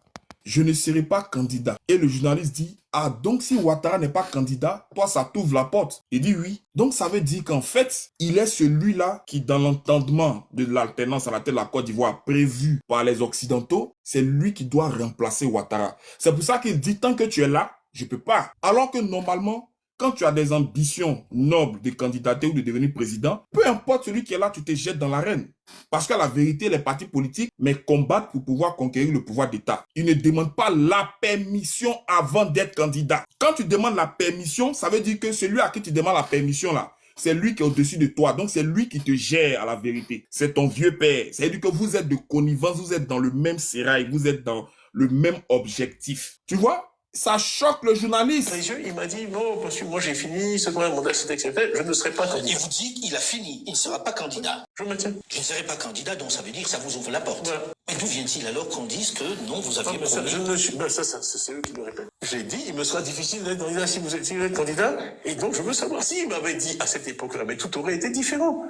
je ne serai pas candidat. Et le journaliste dit, ah, donc si Ouattara n'est pas candidat, toi, ça t'ouvre la porte. Il dit oui. Donc, ça veut dire qu'en fait, il est celui-là qui, dans l'entendement de l'alternance à la tête de la Côte d'Ivoire prévu par les Occidentaux, c'est lui qui doit remplacer Ouattara. C'est pour ça qu'il dit, tant que tu es là, je peux pas. Alors que normalement, quand tu as des ambitions nobles de candidater ou de devenir président, peu importe celui qui est là, tu te jettes dans l'arène. Parce qu'à la vérité, les partis politiques, mais combattent pour pouvoir conquérir le pouvoir d'État. Ils ne demandent pas la permission avant d'être candidat. Quand tu demandes la permission, ça veut dire que celui à qui tu demandes la permission là, c'est lui qui est au-dessus de toi. Donc, c'est lui qui te gère à la vérité. C'est ton vieux père. C'est-à-dire que vous êtes de connivence, vous êtes dans le même sérail, vous êtes dans le même objectif. Tu vois? Ça choque le journaliste. Les yeux, il m'a dit, bon, parce que moi j'ai fini, ce 3e mandat c'est accepté, je ne serai pas candidat. Il vous dit qu'il a fini, il ne sera pas candidat. Je maintiens. Je ne serai pas candidat, donc ça veut dire que ça vous ouvre la porte. Voilà. Mais d'où vient-il alors qu'on dise que non, vous aviez Ça, promis? je ne suis, c'est eux qui le répètent. J'ai dit, il me sera difficile d'être candidat si vous êtes candidat, et donc je veux savoir s'il m'avait dit à cette époque-là, mais tout aurait été différent.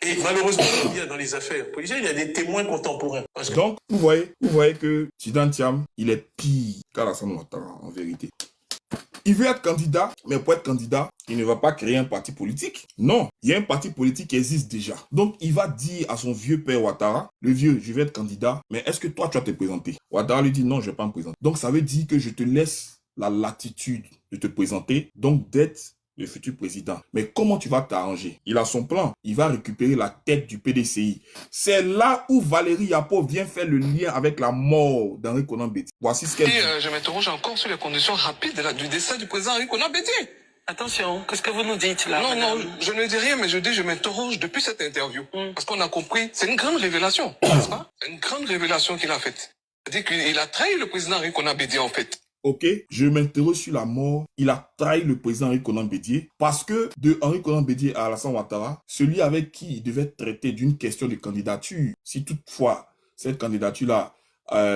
Et malheureusement, il y a dans les affaires policières, il y a des témoins contemporains. Parce que... Donc, vous voyez que Tidan Thiam, il est pire qu'Alassane Ouattara, en vérité. Il veut être candidat, mais pour être candidat, il ne va pas créer un parti politique. Non, il y a un parti politique qui existe déjà. Donc, il va dire à son vieux père Ouattara, le vieux, je vais être candidat, mais est-ce que toi, tu vas te présenter? Ouattara lui dit, non, je ne vais pas me présenter. Donc, ça veut dire que je te laisse la latitude de te présenter, donc d'être le futur président. Mais comment tu vas t'arranger? Il a son plan. Il va récupérer la tête du PDCI. C'est là où Valérie Yapo vient faire le lien avec la mort d'Henri Konan Bédié. Voici ce qu'elle dit. Je m'interroge encore sur les conditions rapides du décès du président Henri Konan Bédié. Attention, qu'est-ce que vous nous dites là? Non, je ne dis rien, mais je m'interroge depuis cette interview. Parce qu'on a compris, c'est une grande révélation, n'est-ce pas? C'est une grande révélation qu'il a faite. C'est-à-dire qu'il a trahi le président Henri Konan Bédié en fait. Ok, je m'interroge sur la mort. Il a trahi le président Henri Konan Bédié parce que de Henri Konan Bédié à Alassane Ouattara, celui avec qui il devait traiter d'une question de candidature, si toutefois cette candidature-là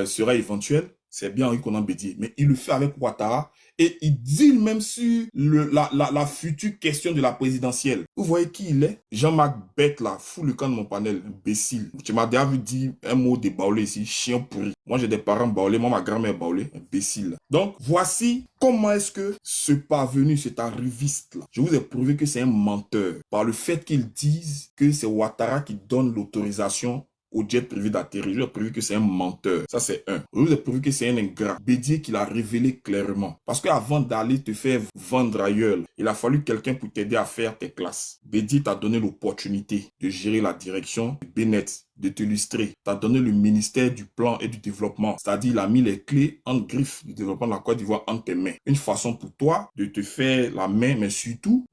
sera éventuelle, c'est bien Henri Konan Bédié. Mais il le fait avec Ouattara et il dit même sur la future question de la présidentielle. Vous voyez qui il est? Jean-Marc Bête là, fou le camp de mon panel, imbécile. Tu m'as déjà vu dire un mot de baoulé ici, chien pourri. Moi j'ai des parents baoulés, moi ma grand-mère baoulée, imbécile. Donc voici comment est-ce que ce parvenu, cet arriviste là, je vous ai prouvé que c'est un menteur par le fait qu'ils disent que c'est Ouattara qui donne l'autorisation au jet privé d'atterrir. Je vous ai prouvé que c'est un menteur. Ça, c'est un. Je vous ai prouvé que c'est un ingrat. Bédié qui l'a révélé clairement. Parce qu'avant d'aller te faire vendre ailleurs, il a fallu quelqu'un pour t'aider à faire tes classes. Bédié t'a donné l'opportunité de gérer la direction de Bénet, de t'illustrer. T'a donné le ministère du plan et du développement. C'est-à-dire, il a mis les clés en griffe du développement de la Côte d'Ivoire entre tes mains. Une façon pour toi de te faire la main, mais surtout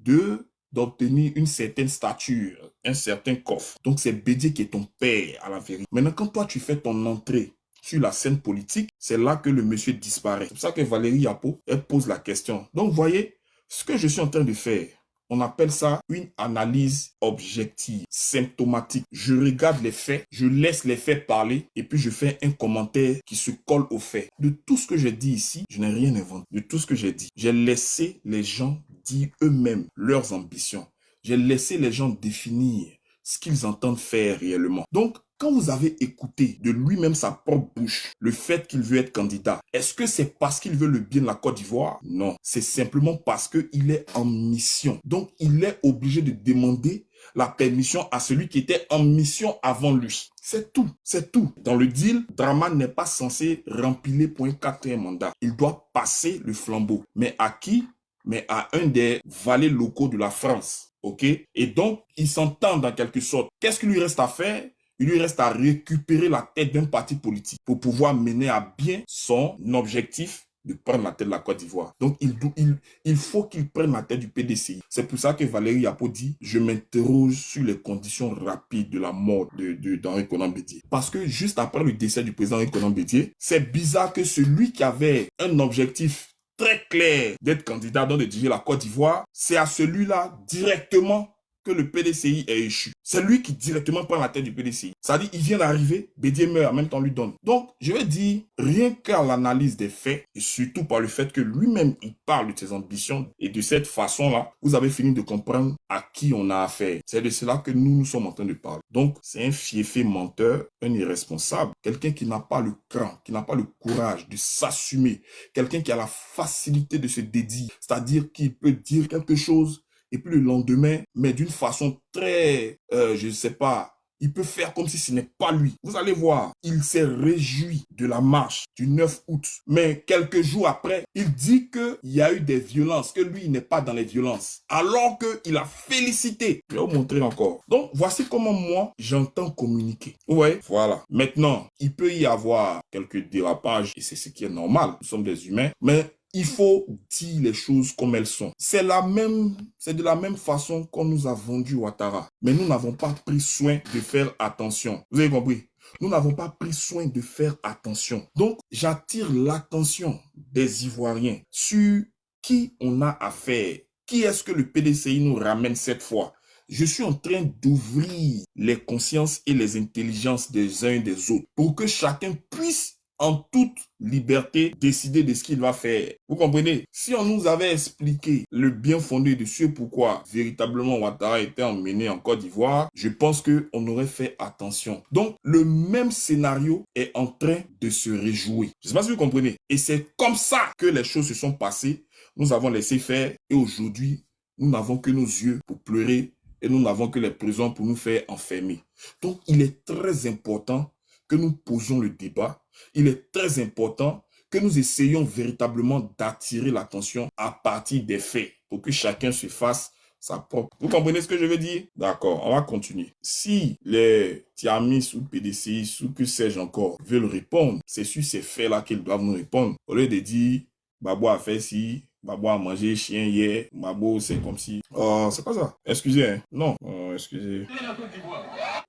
d'obtenir une certaine stature, un certain coffre. Donc c'est Bédié qui est ton père à la vérité. Maintenant, quand toi tu fais ton entrée sur la scène politique, c'est là que le monsieur disparaît. C'est pour ça que Valérie Yapo, elle pose la question. Donc voyez, ce que je suis en train de faire, on appelle ça une analyse objective, symptomatique. Je regarde les faits, je laisse les faits parler et puis je fais un commentaire qui se colle aux faits. De tout ce que j'ai dit ici, je n'ai rien inventé. De tout ce que j'ai dit, j'ai laissé les gens dire eux-mêmes leurs ambitions. J'ai laissé les gens définir ce qu'ils entendent faire réellement. Donc, quand vous avez écouté de lui-même sa propre bouche le fait qu'il veut être candidat, est-ce que c'est parce qu'il veut le bien de la Côte d'Ivoire? Non, c'est simplement parce qu'il est en mission. Donc, il est obligé de demander la permission à celui qui était en mission avant lui. C'est tout, c'est tout. Dans le deal, Draman n'est pas censé remplir pour un quatrième mandat. Il doit passer le flambeau. Mais à qui? Mais à un des valets locaux de la France. Ok? Et donc, ils s'entendent en quelque sorte. Qu'est-ce qu'il lui reste à faire? Il lui reste à récupérer la tête d'un parti politique pour pouvoir mener à bien son objectif de prendre la tête de la Côte d'Ivoire. Donc, il faut qu'il prenne la tête du PDCI. C'est pour ça que Valérie Yapo dit « Je m'interroge sur les conditions rapides de la mort d'Henri Konan Bédié. » Parce que juste après le décès du président Henri Konan Bédié, c'est bizarre que celui qui avait un objectif très clair d'être candidat dans de diriger la Côte d'Ivoire, c'est à celui-là directement que le PDCI est échu. C'est lui qui directement prend la tête du PDCI. Ça dit, il vient d'arriver, Bédié meurt, en même temps on lui donne. Donc, je vais dire, rien qu'à l'analyse des faits, et surtout par le fait que lui-même, il parle de ses ambitions, et de cette façon-là, vous avez fini de comprendre à qui on a affaire. C'est de cela que nous sommes en train de parler. Donc, c'est un fiefé menteur, un irresponsable, quelqu'un qui n'a pas le cran, qui n'a pas le courage de s'assumer, quelqu'un qui a la facilité de se dédier, c'est-à-dire qu'il peut dire quelque chose, et puis le lendemain, mais d'une façon très, je ne sais pas, il peut faire comme si ce n'est pas lui. Vous allez voir, il s'est réjoui de la marche du 9 août. Mais quelques jours après, il dit qu'il y a eu des violences, que lui, il n'est pas dans les violences. Alors qu'il a félicité. Je vais vous montrer encore. Donc, voici comment moi, j'entends communiquer. Ouais, voilà. Maintenant, il peut y avoir quelques dérapages, et c'est ce qui est normal. Nous sommes des humains, mais il faut dire les choses comme elles sont. C'est de la même façon qu'on nous a vendu Ouattara. Mais nous n'avons pas pris soin de faire attention. Vous avez compris? Nous n'avons pas pris soin de faire attention. Donc, j'attire l'attention des Ivoiriens sur qui on a affaire. Qui est-ce que le PDCI nous ramène cette fois? Je suis en train d'ouvrir les consciences et les intelligences des uns et des autres pour que chacun puisse en toute liberté décider de ce qu'il va faire. Vous comprenez? Si on nous avait expliqué le bien fondé de ce pourquoi véritablement Ouattara était emmené en Côte d'Ivoire, je pense qu'on aurait fait attention. Donc, le même scénario est en train de se réjouir. Je ne sais pas si vous comprenez. Et c'est comme ça que les choses se sont passées. Nous avons laissé faire et aujourd'hui, nous n'avons que nos yeux pour pleurer et nous n'avons que les prisons pour nous faire enfermer. Donc, il est très important que nous posions le débat. Il est très important que nous essayions véritablement d'attirer l'attention à partir des faits pour que chacun se fasse sa propre. Vous comprenez ce que je veux dire? D'accord, on va continuer. Si les Tiamis ou PDCI ou que sais-je encore veulent répondre, c'est sur ces faits-là qu'ils doivent nous répondre. Au lieu de dire, Babo a fait ci, Babo a mangé chien hier, Babo c'est comme si... Oh, c'est pas ça. Excusez, hein. Non, excusez.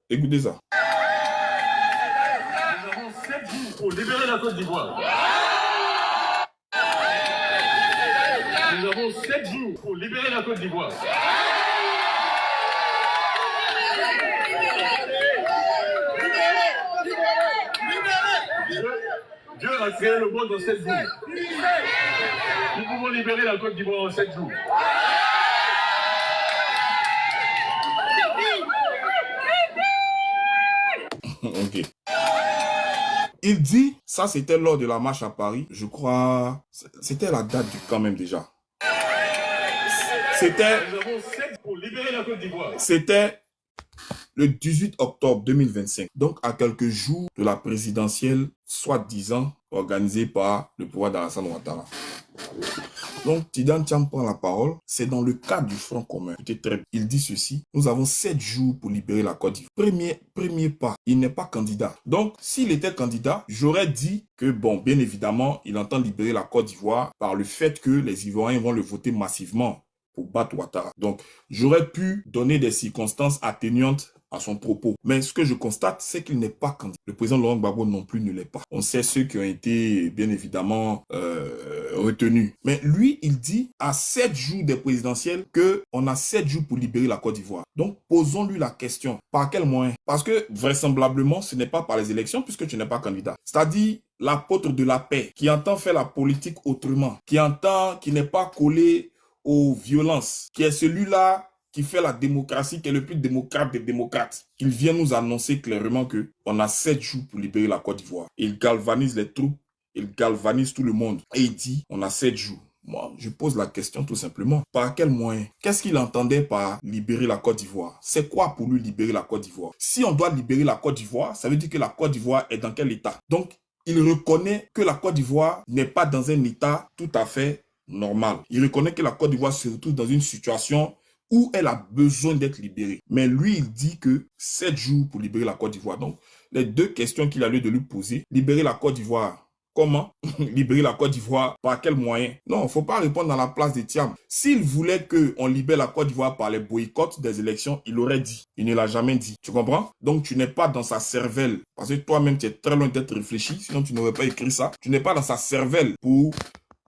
Écoutez ça. Nous avons 7 jours pour libérer la Côte d'Ivoire. Nous avons 7 jours pour libérer la Côte d'Ivoire. Dieu a créé le monde en 7 jours. Nous pouvons libérer la Côte d'Ivoire en 7 jours. Ok. Il dit, ça c'était lors de la marche à Paris, je crois, c'était la date du quand même déjà. C'était... Nous avons 7 pour libérer la Côte d'Ivoire. C'était le 18 octobre 2025, donc à quelques jours de la présidentielle, soi-disant organisée par le pouvoir d'Alassane Ouattara. Donc, Tidjane Thiam prend la parole, c'est dans le cadre du Front commun. Il dit ceci, nous avons 7 jours pour libérer la Côte d'Ivoire. Premier pas, il n'est pas candidat. Donc, s'il était candidat, j'aurais dit que, bon, bien évidemment, il entend libérer la Côte d'Ivoire par le fait que les Ivoiriens vont le voter massivement pour battre Ouattara. Donc, j'aurais pu donner des circonstances atténuantes à son propos. Mais ce que je constate, c'est qu'il n'est pas candidat. Le président Laurent Gbagbo non plus ne l'est pas. On sait ceux qui ont été, bien évidemment, retenus. Mais lui, il dit à 7 jours des présidentielles qu'on a 7 jours pour libérer la Côte d'Ivoire. Donc, posons-lui la question. Par quel moyen? Parce que, vraisemblablement, ce n'est pas par les élections puisque tu n'es pas candidat. C'est-à-dire, l'apôtre de la paix, qui entend faire la politique autrement, qui n'est pas collé aux violences, qui est celui-là qui fait la démocratie, qui est le plus démocrate des démocrates, qu'il vient nous annoncer clairement qu'on a 7 jours pour libérer la Côte d'Ivoire. Il galvanise les troupes, il galvanise tout le monde. Et il dit, on a 7 jours. Moi, je pose la question tout simplement. Par quel moyen? Qu'est-ce qu'il entendait par libérer la Côte d'Ivoire? C'est quoi pour lui libérer la Côte d'Ivoire? Si on doit libérer la Côte d'Ivoire, ça veut dire que la Côte d'Ivoire est dans quel état? Donc, il reconnaît que la Côte d'Ivoire n'est pas dans un état tout à fait normal. Il reconnaît que la Côte d'Ivoire se retrouve dans une situation où elle a besoin d'être libérée. Mais lui, il dit que 7 jours pour libérer la Côte d'Ivoire. Donc, les deux questions qu'il a lieu de lui poser, libérer la Côte d'Ivoire, comment? Libérer la Côte d'Ivoire, par quel moyen? Non, il ne faut pas répondre à la place de Thiam. S'il voulait qu'on libère la Côte d'Ivoire par les boycotts des élections, il aurait dit. Il ne l'a jamais dit. Tu comprends? Donc, tu n'es pas dans sa cervelle. Parce que toi-même, tu es très loin d'être réfléchi. Sinon, tu n'aurais pas écrit ça. Tu n'es pas dans sa cervelle pour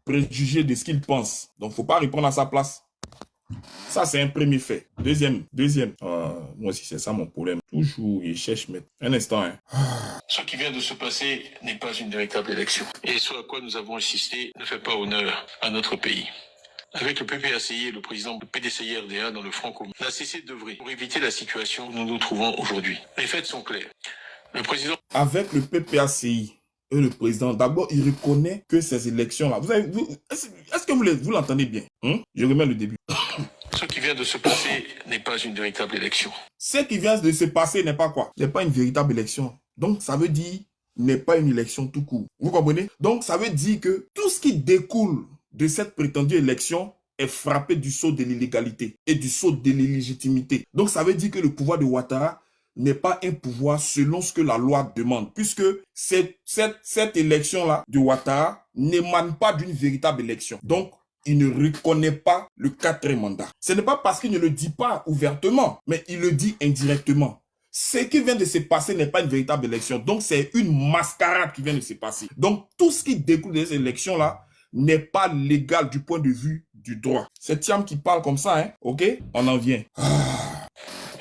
préjuger de ce qu'il pense. Donc, il ne faut pas répondre à sa place. Ça, c'est un premier fait. Deuxième. Moi aussi, c'est ça mon problème. Toujours, il cherche, mais un instant. Hein. Ce qui vient de se passer n'est pas une véritable élection. Et ce à quoi nous avons insisté ne fait pas honneur à notre pays. Avec le PPACI et le président du PDCI-RDA dans le Front commun, on a cessé d'œuvrer pour éviter la situation où nous nous trouvons aujourd'hui. Les faits sont clairs. Le président... Avec le PPACI et le président, d'abord, il reconnaît que ces élections-là... Est-ce que vous l'entendez bien? Je remets le début. Ce qui vient de se passer n'est pas une véritable élection. Ce qui vient de se passer n'est pas quoi? N'est pas une véritable élection. Donc, ça veut dire n'est pas une élection tout court. Vous comprenez? Donc, ça veut dire que tout ce qui découle de cette prétendue élection est frappé du sceau de l'illégalité et du sceau de l'illégitimité. Donc, ça veut dire que le pouvoir de Ouattara n'est pas un pouvoir selon ce que la loi demande, puisque cette élection-là de Ouattara n'émane pas d'une véritable élection. Donc, il ne reconnaît pas le 4e mandat. Ce n'est pas parce qu'il ne le dit pas ouvertement, mais il le dit indirectement. Ce qui vient de se passer n'est pas une véritable élection. Donc, c'est une mascarade qui vient de se passer. Donc, tout ce qui découle de ces élections-là n'est pas légal du point de vue du droit. C'est Thiam qui parle comme ça, hein? Ok? On en vient.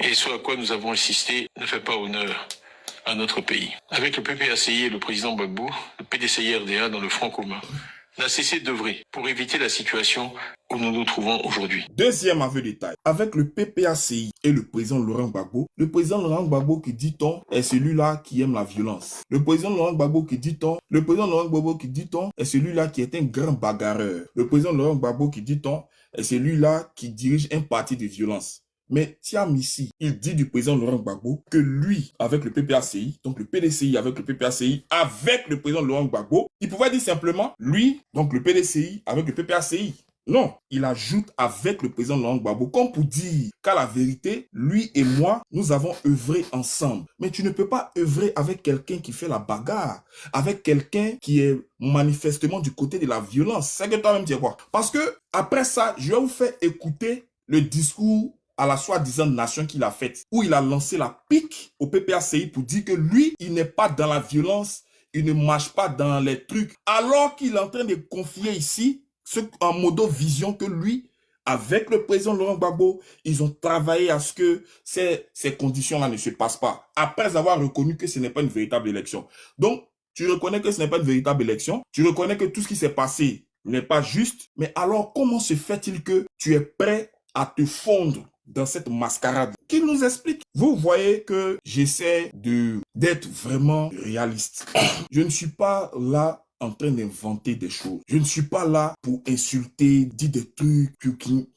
Et ce à quoi nous avons insisté ne fait pas honneur à notre pays. Avec le PPACI et le président Gbagbo, le PDCI-RDA dans le front commun n'a cessé d'œuvrer pour éviter la situation où nous nous trouvons aujourd'hui. Deuxième aveu détail. Avec le PPACI et le président Laurent Gbagbo, le président Laurent Gbagbo qui dit-on est celui-là qui aime la violence. Le président Laurent Gbagbo qui dit-on, est celui-là qui est un grand bagarreur. Le président Laurent Gbagbo qui dit-on est celui-là qui dirige un parti de violence. Mais Thiam ici, il dit du président Laurent Gbagbo que lui, avec le PPACI, donc le PDCI avec le PPACI, avec le président Laurent Gbagbo, il pouvait dire simplement lui, donc le PDCI avec le PPACI. Non, il ajoute avec le président Laurent Gbagbo, comme pour dire qu'à la vérité, lui et moi, nous avons œuvré ensemble. Mais tu ne peux pas œuvrer avec quelqu'un qui fait la bagarre, avec quelqu'un qui est manifestement du côté de la violence. C'est que toi-même tu es quoi? Parce que après ça, je vais vous faire écouter le discours à la soi-disant nation qu'il a faite, où il a lancé la pique au PPACI pour dire que lui, il n'est pas dans la violence, il ne marche pas dans les trucs, alors qu'il est en train de confier ici en modo vision que lui, avec le président Laurent Gbagbo, ils ont travaillé à ce que ces conditions-là ne se passent pas, après avoir reconnu que ce n'est pas une véritable élection. Donc, tu reconnais que ce n'est pas une véritable élection, tu reconnais que tout ce qui s'est passé n'est pas juste, mais alors comment se fait-il que tu es prêt à te fondre dans cette mascarade? Qu'il nous explique. Vous voyez que j'essaie d'être vraiment réaliste. Je ne suis pas là en train d'inventer des choses. Je ne suis pas là pour insulter, dire des trucs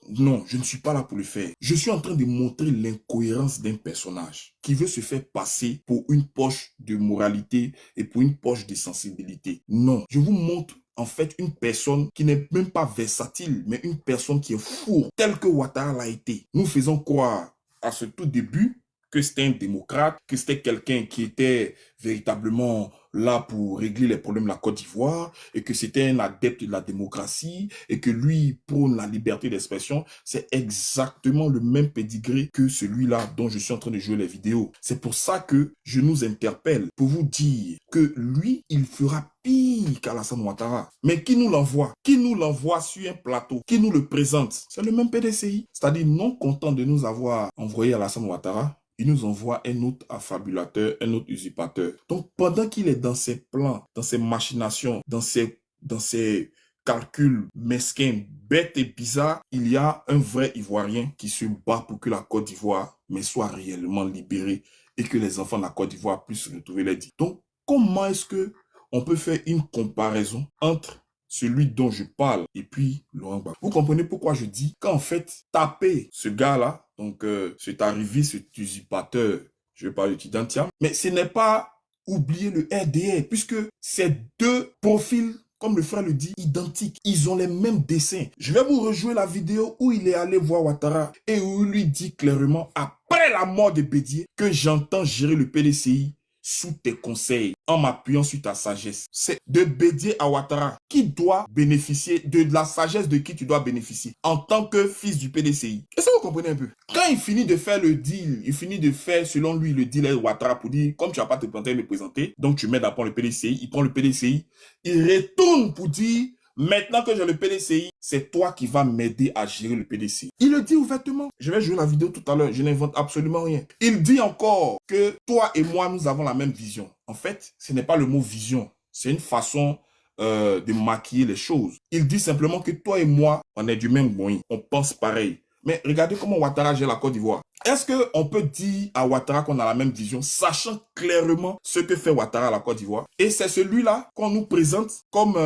non, je ne suis pas là pour le faire. Je suis en train de montrer l'incohérence d'un personnage qui veut se faire passer pour une poche de moralité et pour une poche de sensibilité. Non, je vous montre en fait une personne qui n'est même pas versatile, mais une personne qui est fourre, telle que Ouattara l'a été. Nous faisons croire à ce tout début que c'était un démocrate, que c'était quelqu'un qui était véritablement là pour régler les problèmes de la Côte d'Ivoire, et que c'était un adepte de la démocratie, et que lui prône la liberté d'expression. C'est exactement le même pédigré que celui-là dont je suis en train de jouer les vidéos. C'est pour ça que je nous interpelle, pour vous dire que lui, il fera pire qu'Alassane Ouattara. Mais qui nous l'envoie? Qui nous l'envoie sur un plateau? Qui nous le présente? C'est le même PDCI. C'est-à-dire, non content de nous avoir envoyé Alassane Ouattara, il nous envoie un autre affabulateur, un autre usurpateur. Donc, pendant qu'il est dans ses plans, dans ses machinations, dans ses calculs mesquins, bêtes et bizarres, il y a un vrai Ivoirien qui se bat pour que la Côte d'Ivoire soit réellement libérée et que les enfants de la Côte d'Ivoire puissent retrouver les dits. Donc, comment est-ce que on peut faire une comparaison entre celui dont je parle et puis Laurent Gbagbo? Vous comprenez pourquoi je dis qu'en fait, taper ce gars-là, donc cet arrivé, cet usurpateur, je vais parler de Thiam, mais ce n'est pas oublier le RDR, puisque ces deux profils, comme le frère le dit, identiques. Ils ont les mêmes dessins. Je vais vous rejouer la vidéo où il est allé voir Ouattara et où il lui dit clairement, après la mort de Bédié, que j'entends gérer le PDCI sous tes conseils, en m'appuyant sur ta sagesse. C'est de Bédié à Ouattara. Qui doit bénéficier de la sagesse de qui tu dois bénéficier en tant que fils du PDCI? Est-ce que vous comprenez un peu? Quand il finit de faire le deal, il finit de faire, selon lui, le deal avec Ouattara pour dire, comme tu n'as pas te planter et me présenter, donc tu m'aides à prendre le PDCI, il prend le PDCI, il retourne pour dire, maintenant que j'ai le PDCI, c'est toi qui vas m'aider à gérer le PDCI. Il le dit ouvertement. Je vais jouer la vidéo tout à l'heure. Je n'invente absolument rien. Il dit encore que toi et moi, nous avons la même vision. En fait, ce n'est pas le mot vision. C'est une façon de maquiller les choses. Il dit simplement que toi et moi, on est du même boing. On pense pareil. Mais regardez comment Ouattara gère la Côte d'Ivoire. Est-ce qu'on peut dire à Ouattara qu'on a la même vision, sachant clairement ce que fait Ouattara à la Côte d'Ivoire? Et c'est celui-là qu'on nous présente comme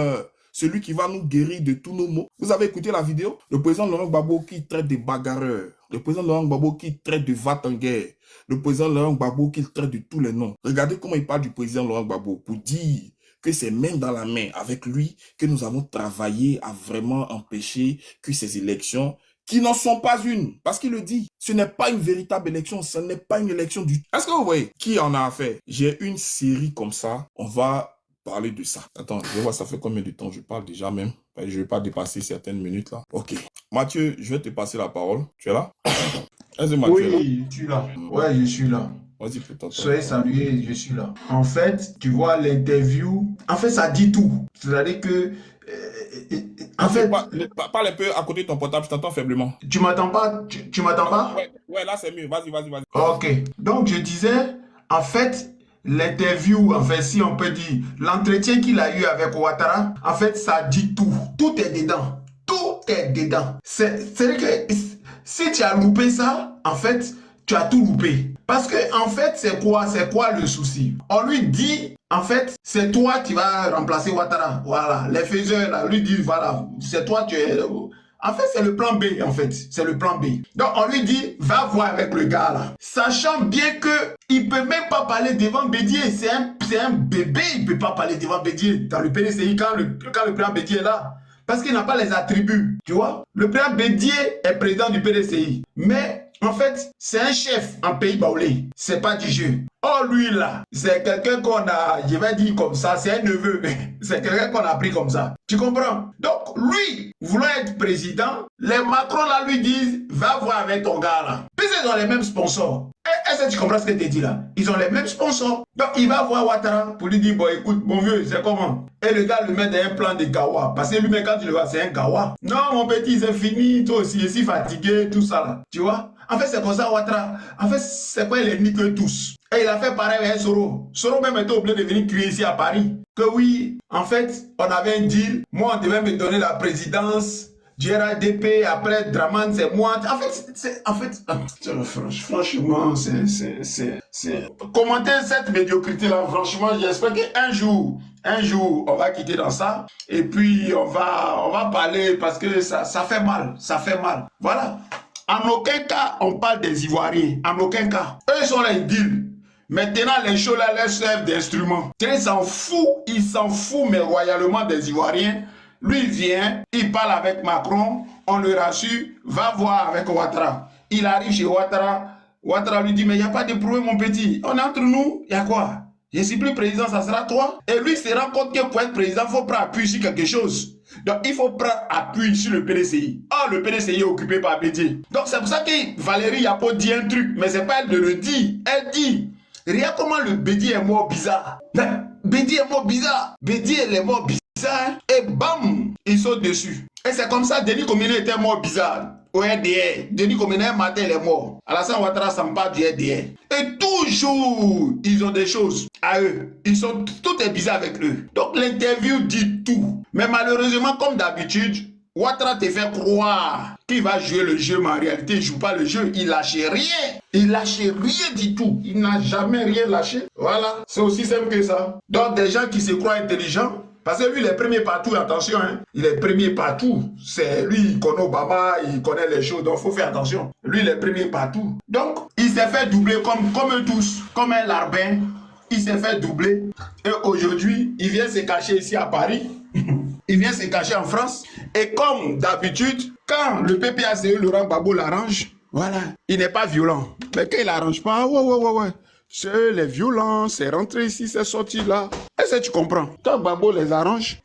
celui qui va nous guérir de tous nos maux. Vous avez écouté la vidéo? Le président Laurent Gbagbo qui traite de bagarreurs. Le président Laurent Gbagbo qui traite de va en guerre. Le président Laurent Gbagbo qui traite de tous les noms. Regardez comment il parle du président Laurent Gbagbo pour dire que c'est main dans la main avec lui que nous avons travaillé à vraiment empêcher que ces élections, qui n'en sont pas une, parce qu'il le dit, ce n'est pas une véritable élection, ce n'est pas une élection du tout. Est-ce que vous voyez qui en a affaire? J'ai une série comme ça, on va parler de ça. Attends, je vois ça fait combien de temps je parle déjà même. Je ne vais pas dépasser certaines minutes là. Ok. Mathieu, je vais te passer la parole. Tu es là? Est-ce que Mathieu est là? Oui, je suis là. Ouais, je suis là. Vas-y, peut-être. Soyez salués, je suis là. En fait, tu vois l'interview, en fait, ça dit tout. C'est-à-dire que, en fait... Parle un peu à côté de ton portable, je t'entends faiblement. Tu m'entends pas? Tu m'entends pas? Ouais, là c'est mieux. Vas-y. Ok. Donc, je disais, en fait, l'interview, en fait, si on peut dire, l'entretien qu'il a eu avec Ouattara, en fait, ça dit tout. Tout est dedans. Tout est dedans. C'est-à-dire que si tu as loupé ça, en fait, tu as tout loupé. Parce que, en fait, c'est quoi le souci? On lui dit, en fait, c'est toi qui vas remplacer Ouattara. Voilà. Les faiseurs, là, lui disent, voilà, c'est toi, tu es... En fait, c'est le plan B, en fait. C'est le plan B. Donc, on lui dit, va voir avec le gars, là. Sachant bien que il peut même pas parler devant Bédier. C'est un bébé, il peut pas parler devant Bédier. Dans le PDCI, quand le président Bédier est là. Parce qu'il n'a pas les attributs, tu vois. Le président Bédier est président du PDCI. Mais, en fait, c'est un chef en pays baoulé. C'est pas du jeu. Oh, lui, là, c'est quelqu'un qu'on a, je vais dire comme ça, c'est un neveu, mais c'est quelqu'un qu'on a pris comme ça. Tu comprends? Donc, lui, voulant être président, les Macron, là, lui disent, va voir avec ton gars, là. Puis, ils ont les mêmes sponsors. Est-ce que tu comprends ce que je te dis, là? Ils ont les mêmes sponsors. Donc, il va voir Ouattara pour lui dire, bon, écoute, mon vieux, c'est comment? Et le gars lui met dans un plan de gawa. Parce que lui-même, quand tu le vois, c'est un gawa. Non, mon petit, c'est fini, toi aussi, je suis fatigué, tout ça, là. Tu vois? En fait, c'est comme ça, Ouattara. En fait, c'est quoi, il est niqué tous. Et il a fait pareil avec Soro. Soro même était obligé de venir crier ici à Paris. Que oui, en fait, on avait un deal. Moi, on devait me donner la présidence du RADP. Après, Draman, c'est moi. En fait, franchement, c'est... Commenter cette médiocrité-là, franchement, j'espère qu'un jour, on va quitter dans ça. Et puis, on va parler parce que ça fait mal. Ça fait mal. Voilà. En aucun cas, on parle des Ivoiriens. En aucun cas. Eux, ils sont les deals. Maintenant, les choses là leur servent d'instrument. Il s'en fout, mais royalement des Ivoiriens. Lui vient, il parle avec Macron, on le rassure, va voir avec Ouattara. Il arrive chez Ouattara, Ouattara lui dit, mais il n'y a pas de problème, mon petit. On est entre nous, il y a quoi? Je ne suis plus président, ça sera toi. Et lui se rend compte que pour être président, il faut prendre appui sur quelque chose. Donc, il faut prendre appui sur le PDCI. Ah, le PDCI est occupé par Bédier. Donc, c'est pour ça que Valérie Yapo dit un truc, mais ce n'est pas elle de le dire. Elle dit, regarde comment le Bédier est mort bizarre. Bédier est mort bizarre. Bédier est mort bizarre. Et bam, ils sont dessus. Et c'est comme ça, Denis Cominé était mort bizarre. Au RDR. Denis Cominé, un matin, il est mort. Alassane Ouattara s'en parle du RDR. Et toujours, ils ont des choses à eux. Tout est bizarre avec eux. Donc l'interview dit tout. Mais malheureusement, comme d'habitude, Ouattara te fait croire qu'il va jouer le jeu, mais en réalité, il ne joue pas le jeu. Il lâche rien. Il lâche rien du tout. Il n'a jamais rien lâché. Voilà. C'est aussi simple que ça. Donc, des gens qui se croient intelligents, parce que lui, il est premier partout, attention, hein. Il est premier partout. C'est lui, il connaît Obama, il connaît les choses, donc il faut faire attention. Lui, il est premier partout. Donc, il s'est fait doubler comme eux tous, comme un larbin. Il s'est fait doubler. Et aujourd'hui, il vient se cacher ici à Paris. Il vient se cacher en France. Et comme d'habitude, quand le PPACE, Laurent Gbagbo l'arrange, voilà, il n'est pas violent. Mais quand il l'arrange pas, ouais. C'est les violences, c'est rentré ici, c'est sorti là. Est-ce que tu comprends? Quand Gbagbo les arrange,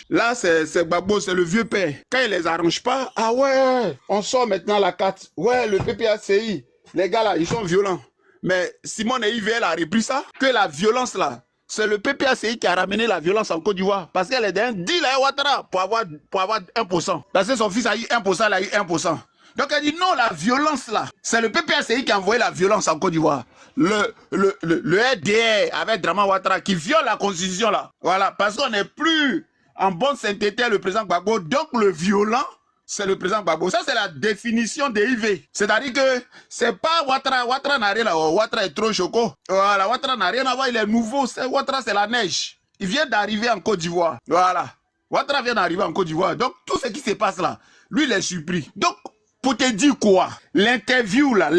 là c'est Gbagbo, c'est le vieux père. Quand il les arrange pas, ah ouais, on sort maintenant la carte. Ouais, le PPACI, les gars là, ils sont violents. Mais Simone IVL a repris ça, que la violence là, c'est le PPACI qui a ramené la violence en Côte d'Ivoire. Parce qu'elle est d'un deal à Ouattara pour avoir 1%. Parce que son fils a eu 1%, elle a eu 1%. Donc elle dit non, la violence là, c'est le PPACI qui a envoyé la violence en Côte d'Ivoire. Le RDR avec Draman Ouattara qui viole la constitution là. Voilà, parce qu'on n'est plus en bonne sainteté le président Gbagbo. Donc le violent, c'est le président Gbagbo. Ça, c'est la définition des IV. C'est-à-dire que c'est pas Ouattara. Ouattara n'a rien à voir. Ouattara est trop choco. Voilà, Ouattara n'a rien à voir. Il est nouveau. Ouattara, c'est la neige. Il vient d'arriver en Côte d'Ivoire. Voilà. Ouattara vient d'arriver en Côte d'Ivoire. Donc, tout ce qui se passe là, lui, il est surpris. Donc, pour te dire quoi, l'interview là.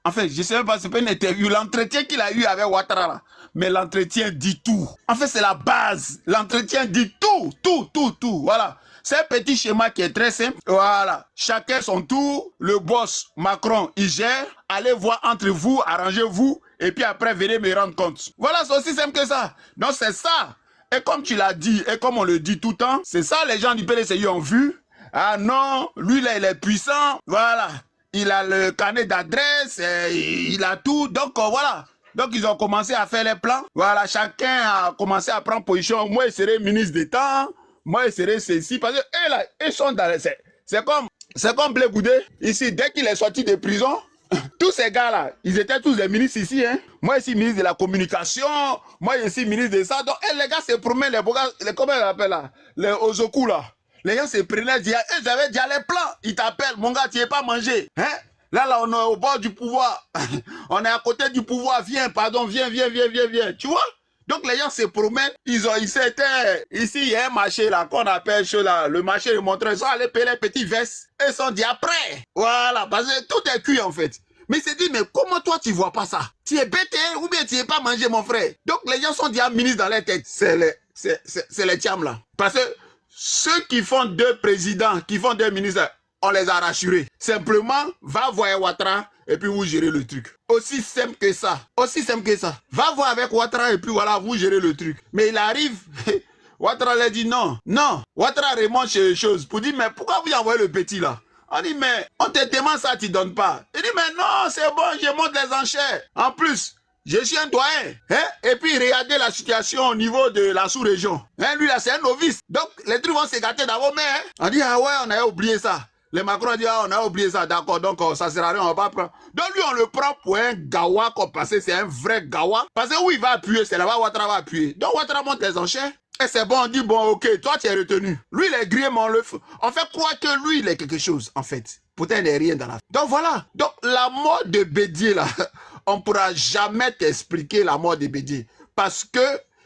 En fait, je ne sais même pas, c'est pas une interview. L'entretien qu'il a eu avec Ouattara là. Mais l'entretien dit tout. En fait, c'est la base. L'entretien dit tout. Voilà. C'est un petit schéma qui est très simple. Voilà. Chacun son tour. Le boss Macron, il gère. Allez voir entre vous, arrangez-vous. Et puis après, venez me rendre compte. Voilà, c'est aussi simple que ça. Donc, c'est ça. Et comme tu l'as dit, et comme on le dit tout le temps, c'est ça les gens du PDCI ont vu. Ah non, lui là, il est puissant. Voilà. Il a le carnet d'adresse. Il a tout. Donc, voilà. Donc, ils ont commencé à faire les plans. Voilà. Chacun a commencé à prendre position. Moi, il serait ministre d'État. Moi, il serait ceci. Parce que, là, ils sont dans les... C'est comme Blé Goudé. Ici, dès qu'il est sorti de prison, tous ces gars-là, ils étaient tous des ministres ici. Hein. Moi, ici, ministre de la communication. Moi, ici, ministre de ça. Donc, les gars se promènent, comment ils appellent là? Les Ozoku, là. Les gars se prenaient, ils avaient déjà les plans. Ils t'appellent, mon gars, tu n'es pas mangé. Hein? Là, on est au bord du pouvoir. On est à côté du pouvoir. Viens, pardon, viens. Tu vois? Donc, les gens se promènent. Ici, il y a un marché là, qu'on appelle là, le marché de Montreuil. Ils sont allés payer les petits vestes. Et ils sont dit après. Voilà, parce que tout est cuit en fait. Mais il s'est dit, mais comment toi tu vois pas ça? Tu es bête ou bien tu n'es pas mangé, mon frère? Donc, les gens sont déjà ministres dans leur tête. C'est les tiams là. Parce que ceux qui font 2 présidents, qui font 2 ministres, on les a rassurés. Simplement, va voir Ouattara et puis vous gérez le truc. Aussi simple que ça. Aussi simple que ça. Va voir avec Ouattara et puis voilà, vous gérez le truc. Mais il arrive, Ouattara lui dit non. Non. Ouattara remonte chez les choses pour dire, mais pourquoi vous envoyez le petit là? On dit, mais on te demande ça, tu donnes pas. Il dit, mais non, c'est bon, je monte les enchères. En plus, je suis un doyen. Hein? Et puis, regardez la situation au niveau de la sous-région. Hein? Lui là, c'est un novice. Donc, les trucs vont s'écarter dans vos mains. Hein? On dit, ah ouais, on a oublié ça. Les Macron disent, ah, on a oublié ça, d'accord, donc ça sert à rien, on va pas prendre. Donc lui, on le prend pour un gawa, parce que c'est un vrai gawa. Parce que où il va appuyer, c'est là-bas où Ouattara va appuyer. Donc Ouattara monte les enchères. Et c'est bon, on dit, bon, ok, toi, tu es retenu. Lui, il est grillé, mais on fait croire que lui, il est quelque chose, en fait. Pourtant, il n'est rien dans la... Donc voilà. Donc la mort de Bédié, là, on ne pourra jamais t'expliquer la mort de Bédié. Parce que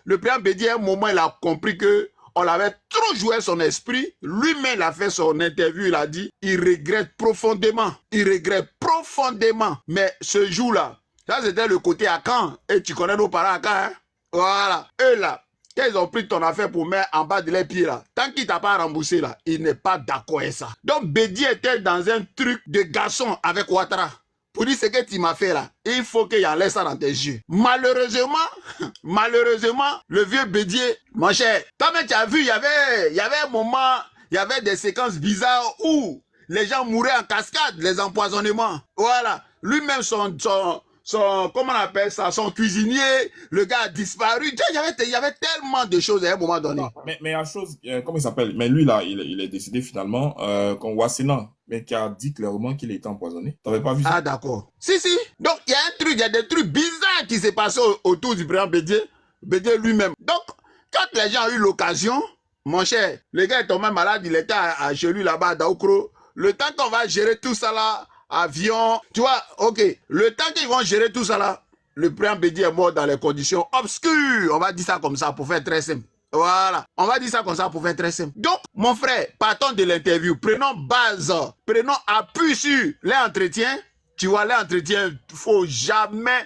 le président Bédié, à un moment, il a compris que on l'avait trop joué son esprit. Lui-même, il a fait son interview, il a dit, il regrette profondément. Il regrette profondément. Mais ce jour-là, ça c'était le côté à Caen. Et tu connais nos parents à Caen, hein? Voilà. Eux là, quand ils ont pris ton affaire pour mettre en bas de leurs pieds là, tant qu'il t'a pas remboursé là, il n'est pas d'accord avec ça. Donc Bédié était dans un truc de garçon avec Ouattara. Pour dire ce que tu m'as fait là, il faut qu'il y en laisse ça dans tes yeux. Malheureusement, le vieux Bédié, mon cher, toi-même tu as vu, il y avait un moment, il y avait des séquences bizarres où les gens mouraient en cascade, les empoisonnements. Voilà. Lui-même, comment on appelle ça, son cuisinier, le gars a disparu. Il y avait tellement de choses à un moment donné. Mais la chose, comment il s'appelle? Mais lui là, il est décédé finalement, comme Wassena, mais qui a dit clairement qu'il était empoisonné. T'avais pas vu ça? Ah d'accord. Si. Donc il y a des trucs bizarres qui s'est passé autour du président Bédié lui-même. Donc quand les gens ont eu l'occasion, mon cher, le gars est tombé malade, il était chez lui là-bas à Daoukro. Le temps qu'on va gérer tout ça là, avion, tu vois, ok. Le temps qu'ils vont gérer tout ça là, le président Bédié est mort dans les conditions obscures. On va dire ça comme ça pour faire très simple. Voilà, on va dire ça comme ça pour faire très simple. Donc, mon frère, partons de l'interview. Prenons base, prenons appui sur l'entretien. Tu vois, l'entretien, faut jamais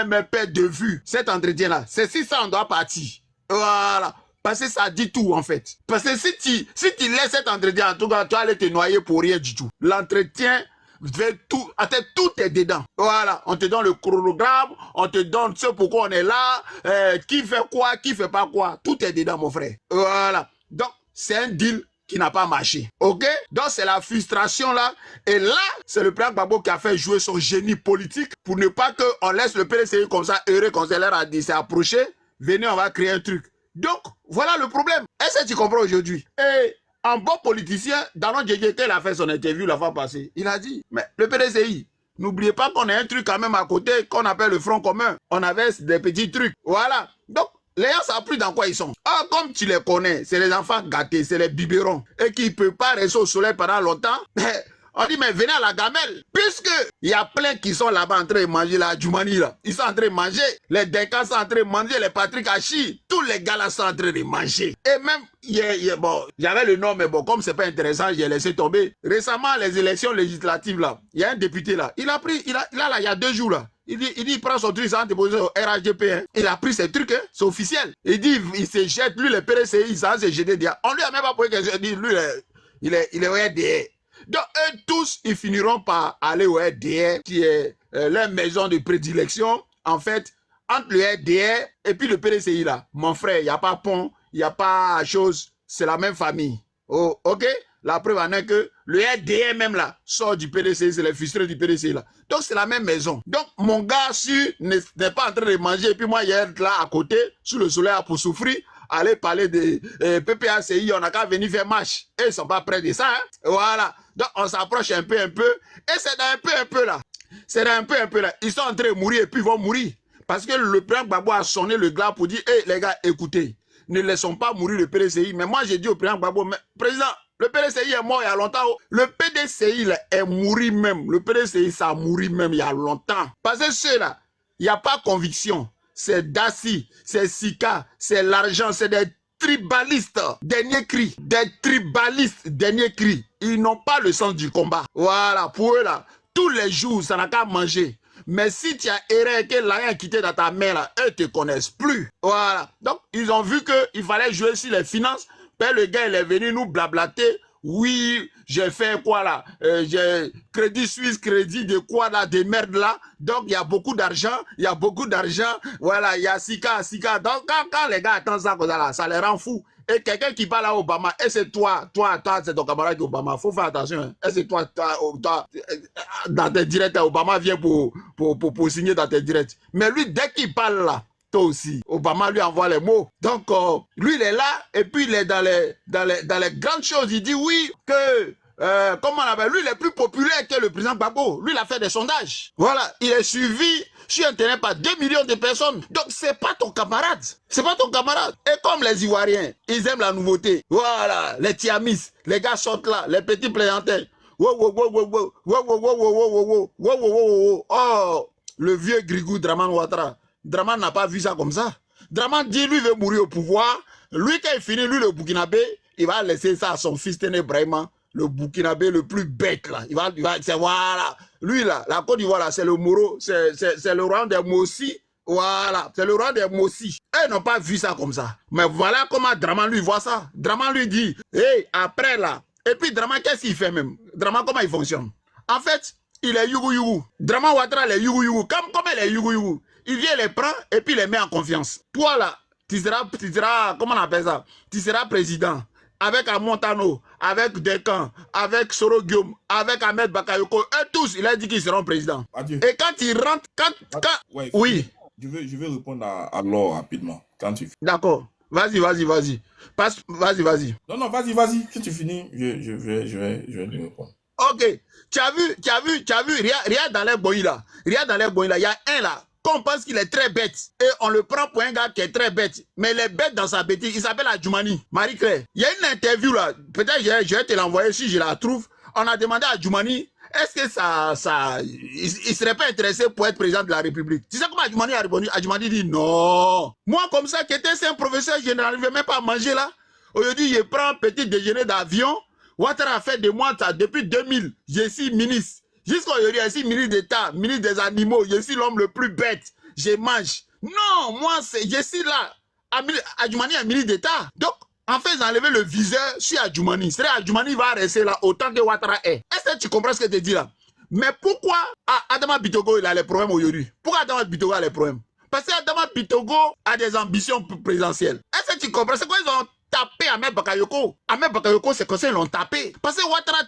me perdre de vue cet entretien-là. C'est si ça, on doit partir. Voilà. Parce que ça dit tout, en fait. Parce que si tu laisses cet entretien, en tout cas, tu vas aller te noyer pour rien du tout. L'entretien, tout est dedans. Voilà, on te donne le chronogramme, on te donne ce pourquoi on est là, qui fait quoi, qui fait pas quoi. Tout est dedans, mon frère. Voilà. Donc, c'est un deal qui n'a pas marché. Ok? Donc, c'est la frustration là. Et là, c'est le président Gbagbo qui a fait jouer son génie politique pour ne pas qu'on laisse le PDCI comme ça, heureux, quand c'est leur a dit, c'est approché. Venez, on va créer un truc. Donc, voilà le problème. Est-ce que tu comprends aujourd'hui? Et un bon politicien, Daron Djedje, il a fait son interview la fois passée. Il a dit, mais le PDCI, n'oubliez pas qu'on a un truc quand même à côté qu'on appelle le Front commun. On avait des petits trucs. Voilà. Donc, les gens savent plus dans quoi ils sont. Ah, comme tu les connais, c'est les enfants gâtés, c'est les biberons. Et qui ne peuvent pas rester au soleil pendant longtemps. On dit, mais venez à la gamelle. Puisque il y a plein qui sont là-bas en train de manger la Djoumani là. Ils sont en train de manger. Les Denka sont en train de manger. Les Patrick Hachi. Tous les gars là sont en train de manger. Et même, bon, j'avais le nom, mais bon, comme c'est pas intéressant, j'ai laissé tomber. Récemment, les élections législatives là, il y a un député là. Il y a 2 jours là. Il dit, il prend son truc, ça a déposé au RHDP. Hein. Il a pris ses trucs, hein, c'est officiel. Il dit, il se jette, lui, le PDCI, ça s'est jeté derrière. On lui a même pas posé question. Il dit, lui, il est au RDR. Donc, eux tous, ils finiront par aller au RDR, qui est leur maison de prédilection. En fait, entre le RDR et puis le PDCI, là, mon frère, il n'y a pas pont, il n'y a pas chose, c'est la même famille. Oh, ok? La preuve en est que le RDR même là, sort du PDCI, c'est les frustrés du PDCI là. Donc, c'est la même maison. Donc, mon gars, si n'est pas en train de manger, et puis moi, il est là à côté, sous le soleil pour souffrir, aller parler de PPACI, on n'a qu'à venir faire marche. Et ils ne sont pas près de ça. Hein? Voilà. Donc, on s'approche un peu. Et c'est dans un peu là. c'est un peu là. Ils sont en train de mourir et puis ils vont mourir. Parce que le président Gbagbo a sonné le glas pour dire, hé les gars, écoutez, ne laissons pas mourir le PDCI. Mais moi, j'ai dit au président Gbagbo, mais président, le PDCI est mort il y a longtemps. Le PDCI là, est mort même. Le PDCI, ça a mouru même il y a longtemps. Parce que ceux-là, il n'y a pas conviction. C'est Dassi, c'est Sika, c'est l'argent, c'est des tribalistes. Dernier cri. Des tribalistes, dernier cri. Ils n'ont pas le sens du combat. Voilà, pour eux là, tous les jours, ça n'a qu'à manger. Mais si tu as erré que l'argent est quitté dans ta main, là, eux ne te connaissent plus. Voilà. Donc, ils ont vu qu'il fallait jouer sur les finances. Puis le gars, il est venu nous blablater. Oui, j'ai fait quoi là? J'ai Crédit Suisse, crédit de quoi là? Des merdes là. Donc, il y a beaucoup d'argent. Il y a beaucoup d'argent. Voilà, il y a Sika. Donc, quand les gars attendent ça, ça les rend fous. Et quelqu'un qui parle à Obama, et c'est toi, c'est ton camarade Obama. Faut faire attention. Hein. Et c'est toi, dans tes directs, Obama vient pour signer dans tes directs. Mais lui, dès qu'il parle là, toi aussi, Obama lui envoie les mots. Donc, lui, il est là, et puis il est dans les grandes choses. Il dit oui, que, comment on appelle, lui, il est plus populaire que le président Gbagbo. Lui, il a fait des sondages. Voilà, il est suivi sur Internet par 2 millions de personnes. Donc, c'est pas ton camarade. C'est pas ton camarade. Et comme les Ivoiriens, ils aiment la nouveauté. Voilà, les Tiamis, les gars sortent là, les petits plaisantais. Oh, le vieux Grigou Draman Ouattara. Draman n'a pas vu ça comme ça. Draman dit, lui, veut mourir au pouvoir. Lui, quand il finit, lui, le Burkinabé, il va laisser ça à son fils Téné Brahima, le Burkinabé le plus bête, là. Il va voilà. Lui, là, la Côte d'Ivoire, là, c'est le Moro, c'est le royaume des Mossi. Voilà, c'est le royaume des Mossi. Eux n'ont pas vu ça comme ça. Mais voilà comment Draman, lui, voit ça. Draman lui dit, hey, après, là. Et puis, Draman, qu'est-ce qu'il fait même? Draman, comment il fonctionne? En fait, il est Yougou. Draman Ouattara, il est Yougou. Comme il est Yougou. Il vient les prend et puis les met en confiance. Toi là, tu seras, comment on appelle ça? Tu seras président. Avec Amontano, avec Dekan, avec Soro Guillaume, avec Ahmed Bakayoko. Eux tous, il a dit qu'ils seront présidents. Adieu. Et quand ils rentrent, Ouais, oui. Je vais répondre à Laure rapidement. Quand tu finis. D'accord. Vas-y. Vas-y. Non, vas-y. Si tu finis, je vais lui répondre. Ok. Tu as vu, regarde dans les boys là. Il y a un là. Qu'on pense qu'il est très bête. Et on le prend pour un gars qui est très bête. Mais il est bête dans sa bêtise. Il s'appelle Adjoumani. Marie-Claire. Il y a une interview là. Peut-être je vais te l'envoyer si je la trouve. On a demandé à Adjoumani, est-ce que il serait pas intéressé pour être président de la République? Tu sais comment Adjoumani a répondu? Adjoumani dit non. Moi comme ça, qui était un professeur, je n'arrivais même pas à manger là. Aujourd'hui, je prends un petit déjeuner d'avion. Ouattara a fait de moi ça depuis 2000. Je suis ministre. Jusqu'aujourd'hui, je suis ministre d'État, ministre des animaux, je suis l'homme le plus bête, je mange. Non, moi, je suis là. Adjoumani est ministre d'État. Donc, en fait, ils ont enlevé le viseur sur Adjoumani. C'est-à-dire Adjoumani va rester là autant que Ouattara est. Est-ce que tu comprends ce que je te dis là? Mais pourquoi Adama Bitogo, il a les problèmes aujourd'hui? Pourquoi Adama Bitogo a les problèmes? Parce qu'Adama Bitogo a des ambitions présidentielles. Est-ce que tu comprends? C'est quoi ils ont tapé Ahmed Bakayoko? Ahmed Bakayoko, c'est comme ça ils l'ont tapé. Parce que Ouattara,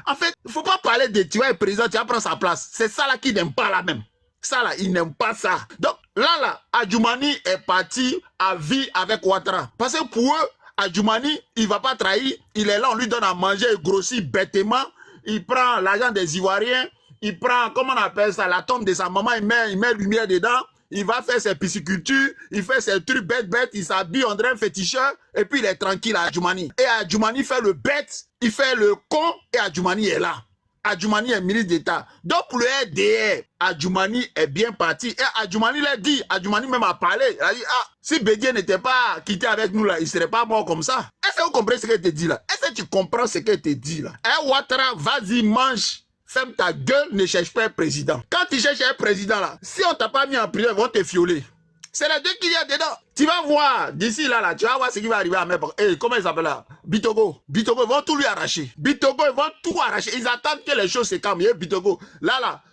en fait, il ne faut pas parler de tu vas être président, tu vas prendre sa place. C'est ça là qu'ils n'aiment pas là même. Ça là, ils n'aiment pas ça. Donc là, Adjoumani est parti à vie avec Ouattara. Parce que pour eux, Adjoumani, il ne va pas trahir. Il est là, on lui donne à manger, il grossit bêtement. Il prend l'argent des Ivoiriens. Il prend, comment on appelle ça, la tombe de sa maman, il met lumière dedans. Il va faire ses piscicultures, il fait ses trucs bêtes, il s'habille, on dirait un féticheur, et puis il est tranquille à Adjoumani. Et Adjoumani fait le bête, il fait le con, et Adjoumani est là. Adjoumani est ministre d'État. Donc pour le RDR, Adjoumani est bien parti. Et Adjoumani l'a dit, Adjoumani même a parlé. Il a dit, si Bédié n'était pas quitté avec nous là, il ne serait pas mort comme ça. Est-ce que vous comprenez ce qu'elle te dit là? Est-ce que tu comprends ce qu'elle te dit là? Ouattara, vas-y, mange. Ferme ta gueule, ne cherche pas un président. Quand tu cherches un président là, si on t'a pas mis en prison, ils vont te fioler. C'est les deux qu'il y a dedans. Tu vas voir, d'ici là, tu vas voir ce qui va arriver à Mèbre. Comment il s'appelle là? Bitogo, ils vont tout lui arracher. Bitogo, ils vont tout arracher. Ils attendent que les choses se calment. Bitogo, là,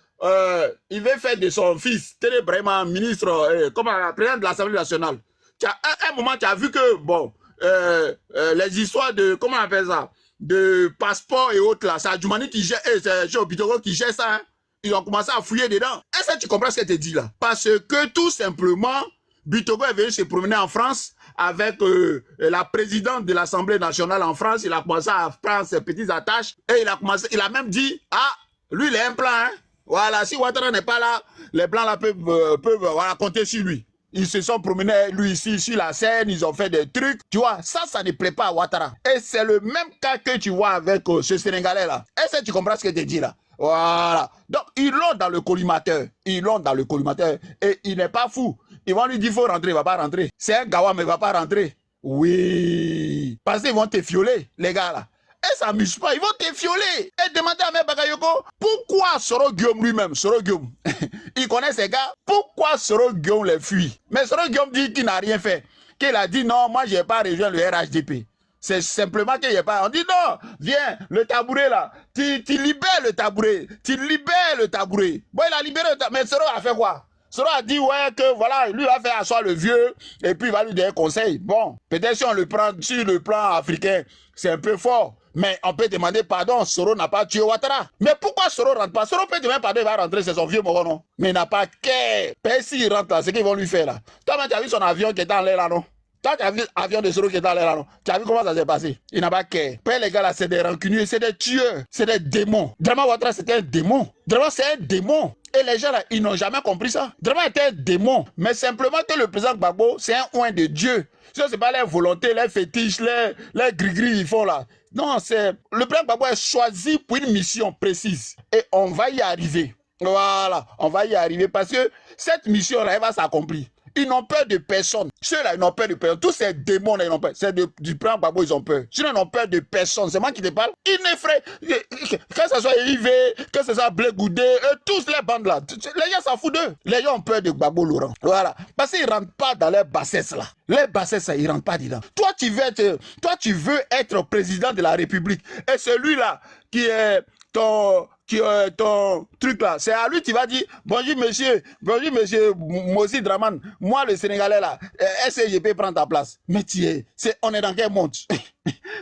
il veut faire de son fils, Téné Brahima, ministre, président de l'Assemblée nationale. À un moment, tu as vu que, bon, les histoires de, comment on appelle ça? De passeport et autres là, c'est Adjoumani qui gère, c'est Bitogo qui gère ça, hein. Ils ont commencé à fouiller dedans. Est-ce que tu comprends ce que je te dis là? Parce que tout simplement, Bitogo est venu se promener en France avec la présidente de l'Assemblée nationale en France. Il a commencé à prendre ses petites attaches et il a même dit, lui il a un plan, hein. Voilà, si Ouattara n'est pas là, les Blancs là peuvent voilà, compter sur lui. Ils se sont promenés, lui, ici, sur la scène, ils ont fait des trucs. Tu vois, ça ne plaît pas à Ouattara. Et c'est le même cas que tu vois avec ce Sénégalais-là. Est-ce que tu comprends ce que je te dis là? Voilà. Donc, ils l'ont dans le collimateur. Ils l'ont dans le collimateur. Et il n'est pas fou. Ils vont lui dire, il faut rentrer, il ne va pas rentrer. C'est un gawa, mais il ne va pas rentrer. Oui. Parce qu'ils vont te fioler, les gars là. Et ça m'amuse pas, ils vont te fioler. Et demander à M. Bakayoko, pourquoi Soro Guillaume lui-même, Soro Guillaume, il connaît ces gars, pourquoi Soro Guillaume les fuit? Mais Soro Guillaume dit qu'il n'a rien fait. Qu'il a dit non, moi je n'ai pas rejoint le RHDP. C'est simplement qu'il n'y a pas. On dit non, viens, le tabouret là, tu libères le tabouret, tu libères le tabouret. Bon, il a libéré le tabouret, mais Soro a fait quoi? Soro a dit ouais que voilà, lui va faire asseoir le vieux et puis il va lui donner un conseil. Bon, peut-être si on le prend sur le plan africain, c'est un peu fort. Mais on peut demander pardon, Soro n'a pas tué Ouattara. Mais pourquoi Soro rentre pas? Soro peut demander pardon, il va rentrer, c'est son vieux mort, non? Mais il n'a pas qu'à. S'il rentre là, c'est qu'ils vont lui faire là. Toi, tu as vu son avion qui est en l'air là, non? Toi, tu as vu l'avion de Soro qui est en l'air là, non? Tu as vu comment ça s'est passé? Il n'a pas qu'à. Père, les gars là, c'est des rancuniers, c'est des tueurs, c'est des démons. Drama Ouattara, c'était un démon. Drama, c'est un démon. Et les gens là, ils n'ont jamais compris ça. Drama était un démon. Mais simplement que le président Gbagbo, c'est un oint de Dieu. Ce n'est pas les volontés, les fétiches, les gris-gris, ils font là. Non, c'est le président Gbagbo est choisi pour une mission précise. Et on va y arriver. Voilà, on va y arriver parce que cette mission-là, elle va s'accomplir. Ils n'ont peur de personne. Ceux-là, ils n'ont peur de personne. Tous ces démons-là, ils n'ont peur. C'est du président Gbagbo, ils ont peur. Sinon, ils n'ont peur de personne. C'est moi qui te parle. Ils n'effraient. Que ce soit Yves, que ce soit Blé Goudé, tous les bandes là. Les gens s'en foutent d'eux. Les gens ont peur de Gbagbo Laurent. Voilà. Parce qu'ils ne rentrent pas dans les bassesses là. Les bassesses, ils ne rentrent pas dedans. Toi, tu veux être président de la République. Et celui-là qui est ton truc là, c'est à lui tu vas dire bonjour monsieur Mosi Draman, moi le Sénégalais là, est-ce que je peux prendre ta place? Mais on est dans quel monde?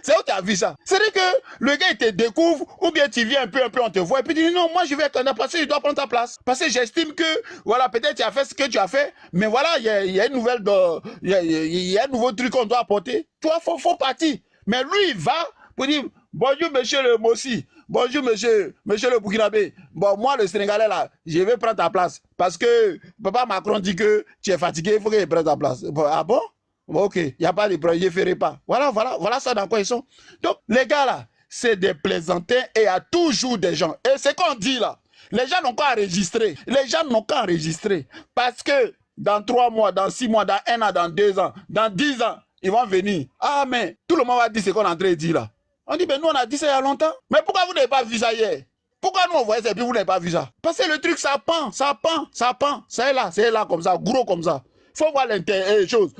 C'est où tu as vu ça? C'est-à-dire que le gars il te découvre ou bien tu viens un peu on te voit et puis tu dis non, moi je vais être parce que je dois prendre ta place. Parce que j'estime que voilà, peut-être tu as fait ce que tu as fait, mais voilà, il y a une nouvelle, il y a un nouveau truc qu'on doit apporter. Toi, faut partir. Mais lui il va pour dire bonjour monsieur le Mossi. Bonjour, monsieur le Burkinabé. Bon, moi, le Sénégalais, là, je vais prendre ta place. Parce que papa Macron dit que tu es fatigué, il faut qu'il prenne ta place. Bon, ah bon? Bon, ok, il n'y a pas de problème, je ne ferai pas. Voilà ça dans quoi ils sont. Donc, les gars, là, c'est des plaisantins et il y a toujours des gens. Et c'est qu'on dit, là, les gens n'ont qu'à enregistrer. Les gens n'ont qu'à enregistrer. Parce que dans 3 mois, dans 6 mois, dans 1 an, dans 2 ans, dans 10 ans, ils vont venir. Ah, mais tout le monde va dire ce qu'on est en train de dire, là. On dit, ben nous on a dit ça il y a longtemps. Mais pourquoi vous n'avez pas vu ça hier? Pourquoi nous on voyait ça et puis vous n'avez pas vu ça? Parce que le truc ça pend. C'est là comme ça, gros comme ça. Faut voir les choses.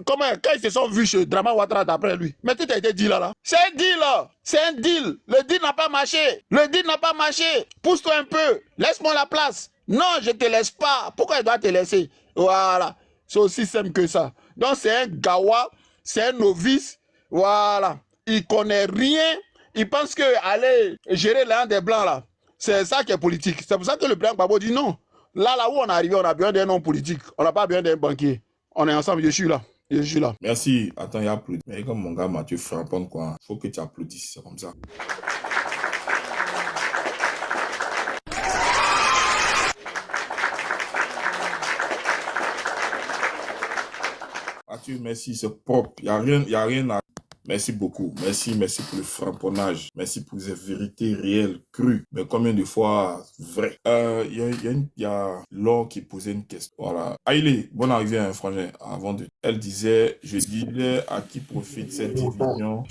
Comment, quand ils se sont vus chez Drama Ouattara d'après lui. Mais tout a été dit là. C'est un deal là. C'est un deal. Le deal n'a pas marché. Pousse-toi un peu. Laisse-moi la place. Non, je te laisse pas. Pourquoi je dois te laisser? Voilà. C'est aussi simple que ça. Donc c'est un gawa, c'est un novice. Voilà, il connaît rien, il pense que aller gérer l'un des blancs là, c'est ça qui est politique. C'est pour ça que le président Gbagbo dit non. Là où on est arrivé, on a besoin d'un homme politique, on n'a pas besoin d'un banquier. On est ensemble, je suis là. Merci. Attends, il y a applaudi. Mais comme mon gars Mathieu Frappon, quoi, faut que tu applaudisses, c'est comme ça. Mathieu, merci, c'est propre. Il n'y a rien à... Merci beaucoup. Merci pour le frapponnage. Merci pour ces vérités réelles, crues. Mais combien de fois vraies? Il y a Laure qui posait une question. Voilà. Aïlé, bonne arrivée, hein, frangin. Elle disait, je disais à qui profite cette division.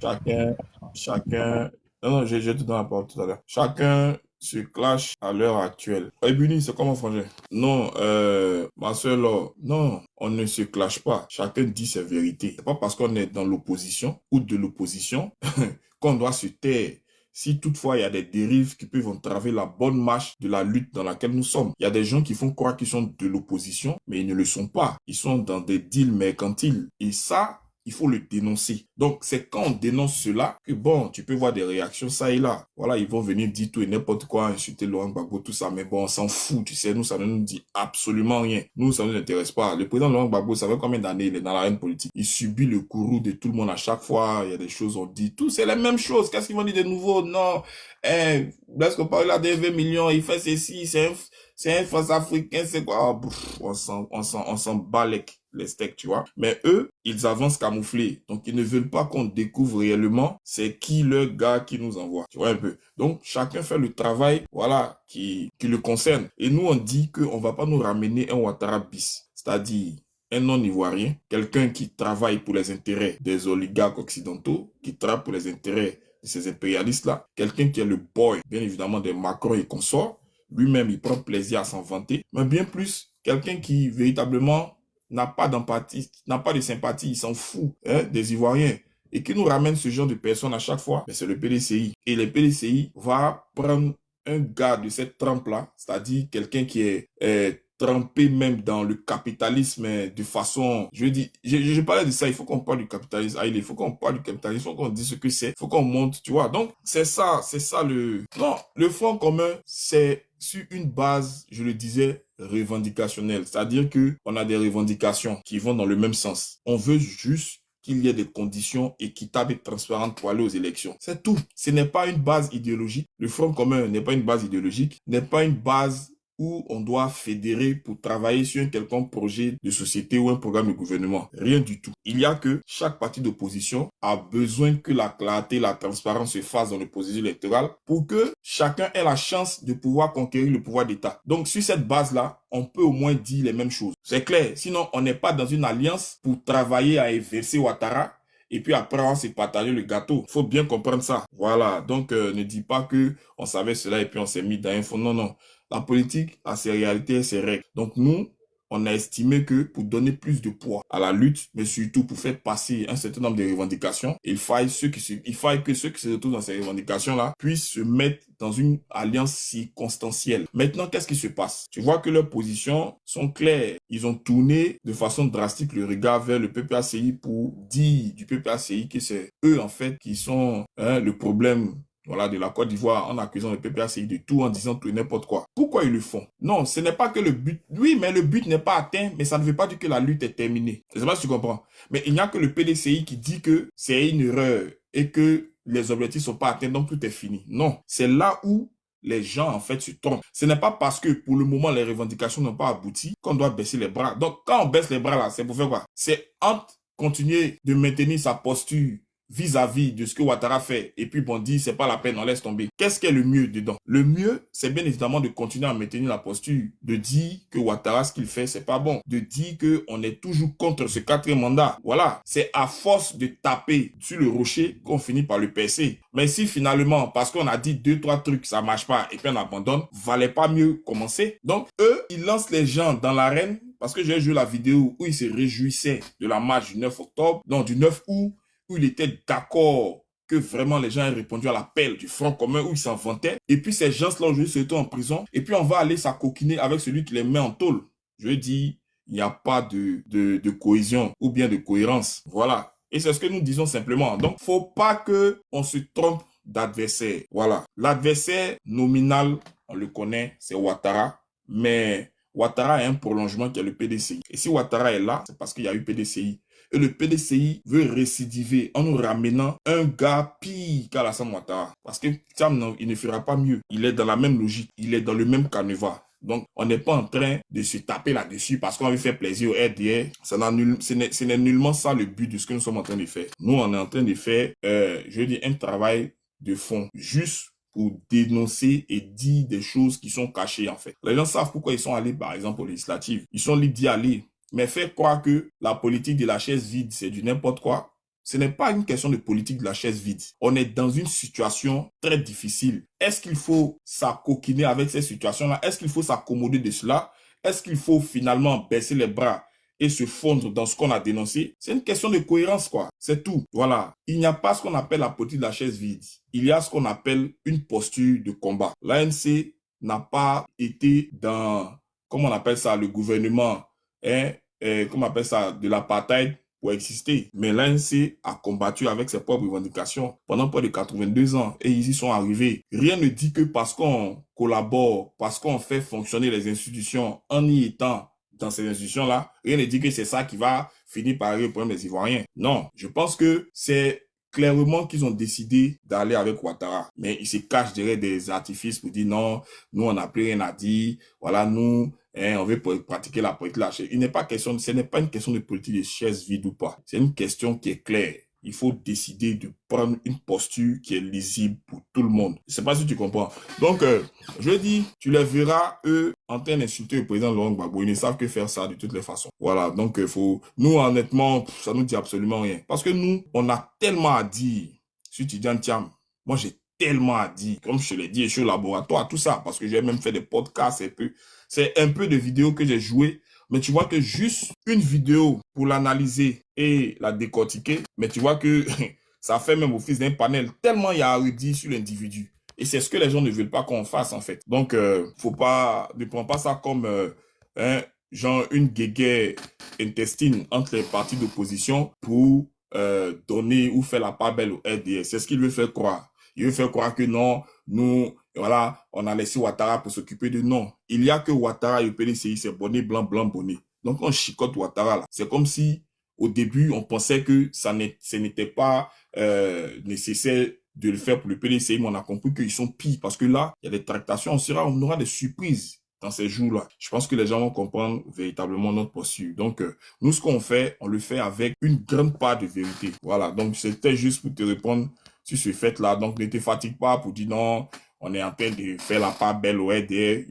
Chacun... Non, je te donne la parole tout à l'heure. Chacun se clash à l'heure actuelle. Ebuni, c'est comment, frangin? Non, ma soeur, Laure, non, on ne se clash pas. Chacun dit ses vérités. C'est pas parce qu'on est dans l'opposition ou de l'opposition qu'on doit se taire. Si toutefois il y a des dérives qui peuvent entraver la bonne marche de la lutte dans laquelle nous sommes. Il y a des gens qui font croire qu'ils sont de l'opposition, mais ils ne le sont pas. Ils sont dans des deals mercantiles. Et ça, il faut le dénoncer. Donc, c'est quand on dénonce cela que, bon, tu peux voir des réactions ça et là. Voilà, ils vont venir dire tout et n'importe quoi, insulter Laurent Gbagbo, tout ça. Mais bon, on s'en fout, tu sais, nous, ça ne nous dit absolument rien. Nous, ça ne nous intéresse pas. Le président Laurent Gbagbo, ça fait combien d'années il est dans l'arène politique? Il subit le courroux de tout le monde à chaque fois. Il y a des choses, on dit tout. C'est les mêmes choses. Qu'est-ce qu'ils vont dire de nouveau? Non. Blaise Compaoré, il a des 20 millions, il fait ceci, c'est un France-Africain, c'est quoi? Oh, on s'en bat les steaks, tu vois. Mais eux, ils avancent camouflés. Donc, ils ne veulent pas qu'on découvre réellement c'est qui le gars qui nous envoie. Tu vois un peu. Donc, chacun fait le travail, voilà, qui le concerne. Et nous, on dit qu'on va pas nous ramener un Ouattara bis. C'est-à-dire un non-ivoirien, quelqu'un qui travaille pour les intérêts des oligarques occidentaux, qui travaille pour les intérêts de ces impérialistes-là, quelqu'un qui est le boy, bien évidemment, des Macron et consorts. Lui-même, il prend plaisir à s'en vanter. Mais bien plus, quelqu'un qui, véritablement, n'a pas d'empathie, n'a pas de sympathie, il s'en fout des Ivoiriens. Et qui nous ramène ce genre de personnes à chaque fois, c'est le PDCI. Et le PDCI va prendre un gars de cette trempe-là, c'est-à-dire quelqu'un qui est trempé même dans le capitalisme de façon, je parlais de ça, il faut qu'on parle du capitalisme, il faut qu'on parle du capitalisme, il faut qu'on dise ce que c'est, il faut qu'on monte, tu vois. Donc, c'est ça le Front commun, c'est sur une base, je le disais, revendicationnelle. C'est-à-dire que on a des revendications qui vont dans le même sens. On veut juste qu'il y ait des conditions équitables et transparentes pour aller aux élections. C'est tout. Ce n'est pas une base idéologique. Le Front commun n'est pas une base idéologique, n'est pas une base où on doit fédérer pour travailler sur un quelconque projet de société ou un programme de gouvernement. Rien du tout. Il y a que chaque parti d'opposition a besoin que la clarté, la transparence se fasse dans le processus électoral pour que chacun ait la chance de pouvoir conquérir le pouvoir d'État. Donc, sur cette base-là, on peut au moins dire les mêmes choses. C'est clair. Sinon, on n'est pas dans une alliance pour travailler à inverser Ouattara. Et puis après, on s'est partagé le gâteau. Faut bien comprendre ça. Voilà. Donc, ne dis pas que on savait cela et puis on s'est mis dans un fond. Non, non. La politique a ses réalités et ses règles. Donc, nous, on a estimé que pour donner plus de poids à la lutte, mais surtout pour faire passer un certain nombre de revendications, il faille que ceux qui se retrouvent dans ces revendications-là puissent se mettre dans une alliance circonstancielle. Maintenant, qu'est-ce qui se passe? Tu vois que leurs positions sont claires. Ils ont tourné de façon drastique le regard vers le PPACI pour dire du PPACI que c'est eux, en fait, qui sont le problème, voilà, de la Côte d'Ivoire, en accusant le PPACI de tout, en disant tout et n'importe quoi. Pourquoi ils le font? Non, ce n'est pas que le but. Oui, mais le but n'est pas atteint, mais ça ne veut pas dire que la lutte est terminée. Je ne sais pas si tu comprends. Mais il n'y a que le PDCI qui dit que c'est une erreur et que les objectifs ne sont pas atteints, donc tout est fini. Non, c'est là où les gens, en fait, se trompent. Ce n'est pas parce que, pour le moment, les revendications n'ont pas abouti qu'on doit baisser les bras. Donc, quand on baisse les bras, là, c'est pour faire quoi? C'est entre continuer de maintenir sa posture vis-à-vis de ce que Ouattara fait, et puis bon, dit, c'est pas la peine, on laisse tomber. Qu'est-ce qui est le mieux dedans? Le mieux, c'est bien évidemment de continuer à maintenir la posture, de dire que Ouattara, ce qu'il fait, c'est pas bon, de dire que on est toujours contre ce 4e mandat. Voilà, c'est à force de taper sur le rocher qu'on finit par le percer. Mais si finalement, parce qu'on a dit 2-3 trucs, ça marche pas, et puis on abandonne, valait pas mieux commencer? Donc, eux, ils lancent les gens dans l'arène, parce que j'ai vu la vidéo où ils se réjouissaient de la marche du 9 octobre, non, du 9 août, où il était d'accord que vraiment les gens aient répondu à l'appel du Front commun, où ils s'en vantaient. Et puis ces gens-là aujourd'hui se retrouvent en prison. Et puis on va aller s'acoquiner avec celui qui les met en tôle. Je dis, il n'y a pas de cohésion ou bien de cohérence. Voilà. Et c'est ce que nous disons simplement. Donc, faut pas que on se trompe d'adversaire. Voilà. L'adversaire nominal, on le connaît, c'est Ouattara. Mais Ouattara a un prolongement qui est le PDCI. Et si Ouattara est là, c'est parce qu'il y a eu PDCI. Et le PDCI veut récidiver en nous ramenant un gars pire qu'Alassane Ouattara. Parce que Sam, il ne fera pas mieux. Il est dans la même logique. Il est dans le même canevas. Donc, on n'est pas en train de se taper là-dessus parce qu'on veut faire plaisir au RDR. Ce n'est nullement ça le but de ce que nous sommes en train de faire. Nous, on est en train de faire, un travail de fond. Juste pour dénoncer et dire des choses qui sont cachées, en fait. Les gens savent pourquoi ils sont allés, par exemple, aux législatives. Ils sont libres d'y aller. Mais faire croire que la politique de la chaise vide, c'est du n'importe quoi, ce n'est pas une question de politique de la chaise vide. On est dans une situation très difficile. Est-ce qu'il faut s'acoquiner avec cette situation-là? Est-ce qu'il faut s'accommoder de cela? Est-ce qu'il faut finalement baisser les bras et se fondre dans ce qu'on a dénoncé? C'est une question de cohérence, quoi. C'est tout. Voilà. Il n'y a pas ce qu'on appelle la politique de la chaise vide. Il y a ce qu'on appelle une posture de combat. L'ANC n'a pas été dans, comment on appelle ça, le gouvernement, comment on appelle ça, de l'apartheid pour exister. Mais l'ANC a combattu avec ses propres revendications pendant près de 82 ans et ils y sont arrivés. Rien ne dit que parce qu'on collabore, parce qu'on fait fonctionner les institutions en y étant dans ces institutions-là, rien ne dit que c'est ça qui va finir par régler le problème des Ivoiriens. Non, je pense que c'est clairement qu'ils ont décidé d'aller avec Ouattara. Mais ils se cachent derrière des artifices pour dire non, nous on n'a plus rien à dire, voilà, nous, on veut pratiquer la politique de la chaise. Ce n'est pas une question de politique de chaise vide ou pas. C'est une question qui est claire. Il faut décider de prendre une posture qui est lisible pour tout le monde. Je ne sais pas si tu comprends. Donc, je dis, tu les verras, eux, en train d'insulter le président Laurent Gbagbo. Ils ne savent que faire ça de toutes les façons. Voilà, donc nous, honnêtement, ça nous dit absolument rien. Parce que nous, on a tellement à dire sur Tidjane Thiam. Moi, j'ai tellement à dire. Comme je te l'ai dit, je suis au laboratoire, tout ça. Parce que j'ai même fait des podcasts c'est un peu de vidéos que j'ai jouées. Mais tu vois que juste une vidéo pour l'analyser et la décortiquer, mais tu vois que ça fait même office d'un panel tellement il y a à redire sur l'individu. Et c'est ce que les gens ne veulent pas qu'on fasse en fait. Donc, ne prends pas ça comme genre une guéguerre intestine entre les partis d'opposition pour donner ou faire la part belle au RDS. C'est ce qu'il veut faire croire. Il veut faire croire que non, nous, voilà, on a laissé Ouattara pour s'occuper de non. Il y a que Ouattara et le PDCI, c'est bonnet, blanc, blanc, bonnet. Donc, on chicote Ouattara là. C'est comme si, au début, on pensait que ce n'était pas nécessaire de le faire pour le PDCI, mais on a compris qu'ils sont pires. Parce que là, il y a des tractations, on aura des surprises dans ces jours-là. Je pense que les gens vont comprendre véritablement notre posture. Donc, nous, ce qu'on fait, on le fait avec une grande part de vérité. Voilà, donc c'était juste pour te répondre sur ce fait-là. Donc, ne te fatigue pas pour dire non, on est en train de faire la part belle au RDR.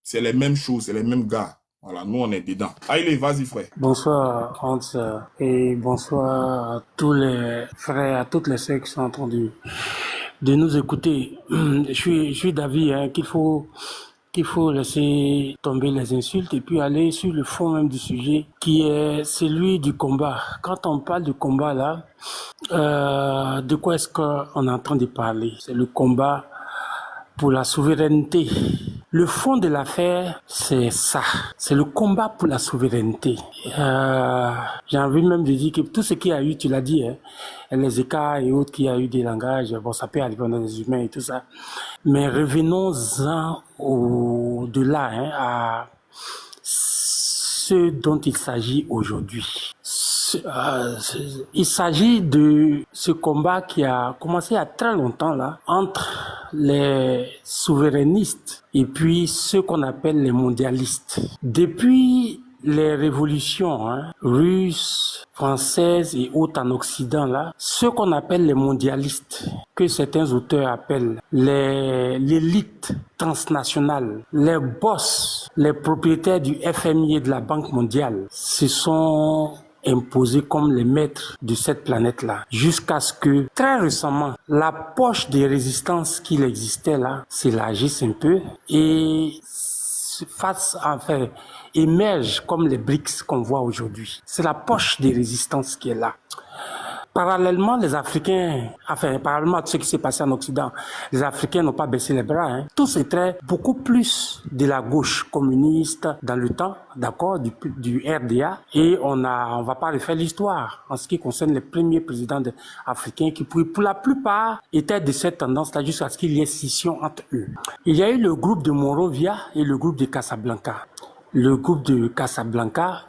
C'est les mêmes choses, c'est les mêmes gars. Voilà, nous, on est dedans. Allez, vas-y, frère. Bonsoir, Hans, et bonsoir à tous les frères, à toutes les sœurs qui sont en train de nous écouter. Je suis d'avis qu'il faut laisser tomber les insultes et puis aller sur le fond même du sujet, qui est celui du combat. Quand on parle de combat, là, de quoi est-ce qu'on est en train de parler? C'est le combat pour la souveraineté. Le fond de l'affaire, c'est ça. C'est le combat pour la souveraineté. J'ai envie même de dire que tout ce qu'il y a eu, tu l'as dit, les écarts et autres qu'il y a eu des langages, bon, ça peut arriver dans les humains et tout ça. Mais revenons-en au-delà, à ce dont il s'agit aujourd'hui. Il s'agit de ce combat qui a commencé il y a très longtemps là, entre les souverainistes et puis ceux qu'on appelle les mondialistes. Depuis les révolutions russes, françaises et autres en Occident là, ceux qu'on appelle les mondialistes, que certains auteurs appellent l'élite transnationale, les boss, les propriétaires du FMI et de la Banque mondiale, se sont imposés comme les maîtres de cette planète-là, jusqu'à ce que, très récemment, la poche des résistances qu'il existait là s'élargisse un peu et émerge comme les BRICS qu'on voit aujourd'hui. C'est la poche des résistances qui est là. Parallèlement, les Africains, parallèlement à ce qui s'est passé en Occident, les Africains n'ont pas baissé les bras. Tout c'est beaucoup plus de la gauche communiste dans le temps, d'accord, du RDA. Et on va pas refaire l'histoire en ce qui concerne les premiers présidents africains qui, pour la plupart, étaient de cette tendance-là jusqu'à ce qu'il y ait scission entre eux. Il y a eu le groupe de Monrovia et le groupe de Casablanca. Le groupe de Casablanca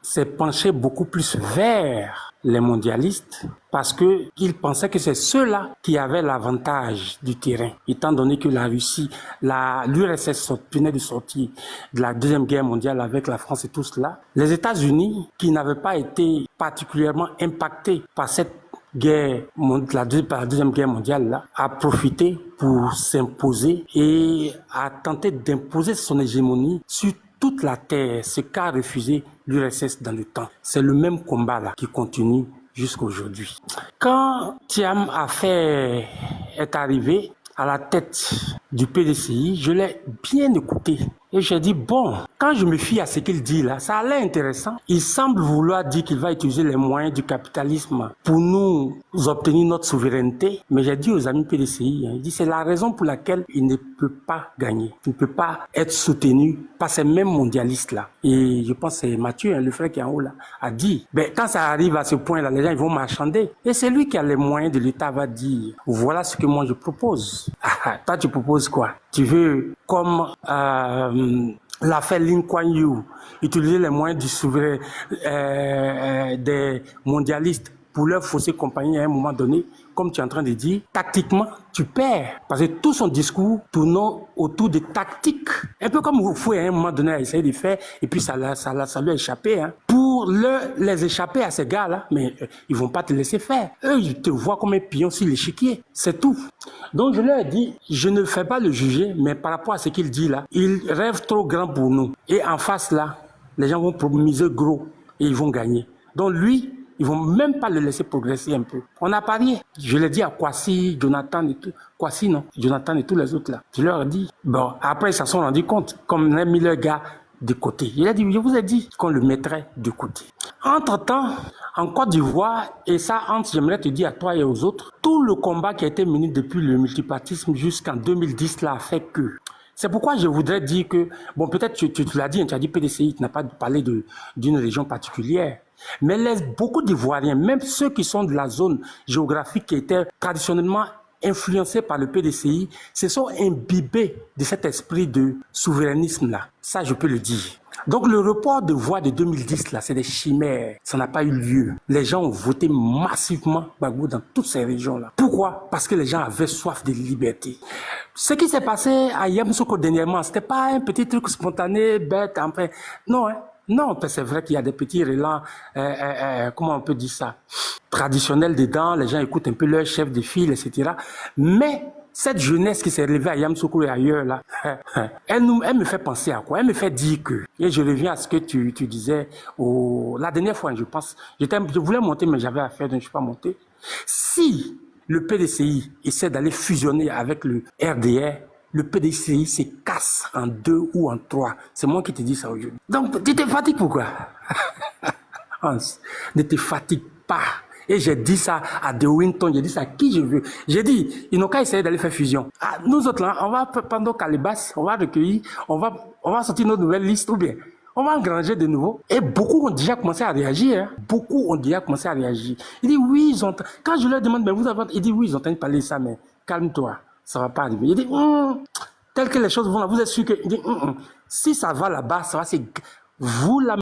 s'est penché beaucoup plus vers les mondialistes parce que ils pensaient que c'est ceux-là qui avaient l'avantage du terrain, étant donné que la Russie, l'URSS venait de sortir de la Deuxième Guerre mondiale avec la France et tout cela. Les États-Unis, qui n'avaient pas été particulièrement impactés par cette la Deuxième Guerre mondiale là, a profité pour s'imposer et a tenté d'imposer son hégémonie sur toute la terre, ce qu'a refusé l'URSS dans le temps. C'est le même combat là qui continue jusqu'à aujourd'hui. Quand Thiam est arrivé à la tête du PDCI, je l'ai bien écouté. Et j'ai dit, bon, quand je me fie à ce qu'il dit là, ça a l'air intéressant. Il semble vouloir dire qu'il va utiliser les moyens du capitalisme pour nous obtenir notre souveraineté. Mais j'ai dit aux amis PDCI, il dit, c'est la raison pour laquelle il ne peut pas gagner. Il ne peut pas être soutenu par ces mêmes mondialistes-là. Et je pense que c'est Mathieu, le frère qui est en haut là, a dit, ben, quand ça arrive à ce point-là, les gens ils vont marchander. Et c'est lui qui a les moyens de l'État, va dire, voilà ce que moi je propose. Toi, tu proposes quoi? Tu veux, comme l'affaire Lin Kuan Yew, utiliser les moyens du souverain des mondialistes pour leur fausser compagnie à un moment donné, comme tu es en train de dire, tactiquement, tu perds. Parce que tout son discours tournant autour de tactiques. Un peu comme vous fouillez à un moment donné à essayer de faire, et puis ça lui a échappé. Hein. Pour les échapper à ces gars-là, mais ils vont pas te laisser faire. Eux, ils te voient comme un pion sur l'échiquier. C'est tout. Donc je leur ai dit, je ne fais pas le juger, mais par rapport à ce qu'il dit là, il rêve trop grand pour nous. Et en face là, les gens vont miser gros et ils vont gagner. Donc lui, ils vont même pas le laisser progresser un peu. On a parié. Je l'ai dit à Kwasi, Jonathan et tout. Kwasi, non. Jonathan et tous les autres là. Je leur ai dit. Bon, après, ils s'en sont rendus compte. Comme on a mis le gars de côté. Il a dit, je vous ai dit qu'on le mettrait de côté. Entre-temps, en Côte d'Ivoire, et ça, j'aimerais te dire à toi et aux autres, tout le combat qui a été mené depuis le multipartisme jusqu'en 2010 là a fait que. C'est pourquoi je voudrais dire que, bon, peut-être tu l'as dit, tu as dit PDCI, tu n'as pas parlé d'une région particulière. Mais beaucoup d'Ivoiriens, même ceux qui sont de la zone géographique qui était traditionnellement influencés par le PDCI, se sont imbibés de cet esprit de souverainisme-là. Ça, je peux le dire. Donc, le report de voix de 2010, là, c'est des chimères. Ça n'a pas eu lieu. Les gens ont voté massivement Gbagbo dans toutes ces régions-là. Pourquoi? Parce que les gens avaient soif de liberté. Ce qui s'est passé à Yamoussoukro dernièrement, c'était pas un petit truc spontané, bête, enfin. Non, hein. Non, c'est vrai qu'il y a des petits relents, comment on peut dire ça, traditionnels dedans, les gens écoutent un peu leur chef de file, etc. Mais cette jeunesse qui s'est relevée à Yamoussoukro et ailleurs, là, elle me fait penser à quoi? Elle me fait dire que, et je reviens à ce que tu disais la dernière fois, je pense, je voulais monter, mais j'avais affaire, donc je ne suis pas monté. Si le PDCI essaie d'aller fusionner avec le RDR, le PDCI se casse en 2 ou en 3. C'est moi qui te dis ça aujourd'hui. Donc, tu te fatigues pourquoi? Hans, ne te fatigue pas. Et j'ai dit ça à De Winton, j'ai dit ça à qui je veux. J'ai dit, ils n'ont qu'à essayer d'aller faire fusion. Ah, nous autres, là, on va prendre nos calebasses, on va recueillir, on va sortir nos nouvelles listes ou bien. On va engranger de nouveau. Et beaucoup ont déjà commencé à réagir. Hein. Beaucoup ont déjà commencé à réagir. Ils disent, oui, ils ont... Quand je leur demande, mais vous avez... Ils disent, oui, ils ont entendu parler de ça, mais calme-toi. Ça ne va pas arriver. Il dit, tel que les choses vont là, vous êtes sûr que... Il dit, si ça va là-bas, ça va, c'est... Vous, la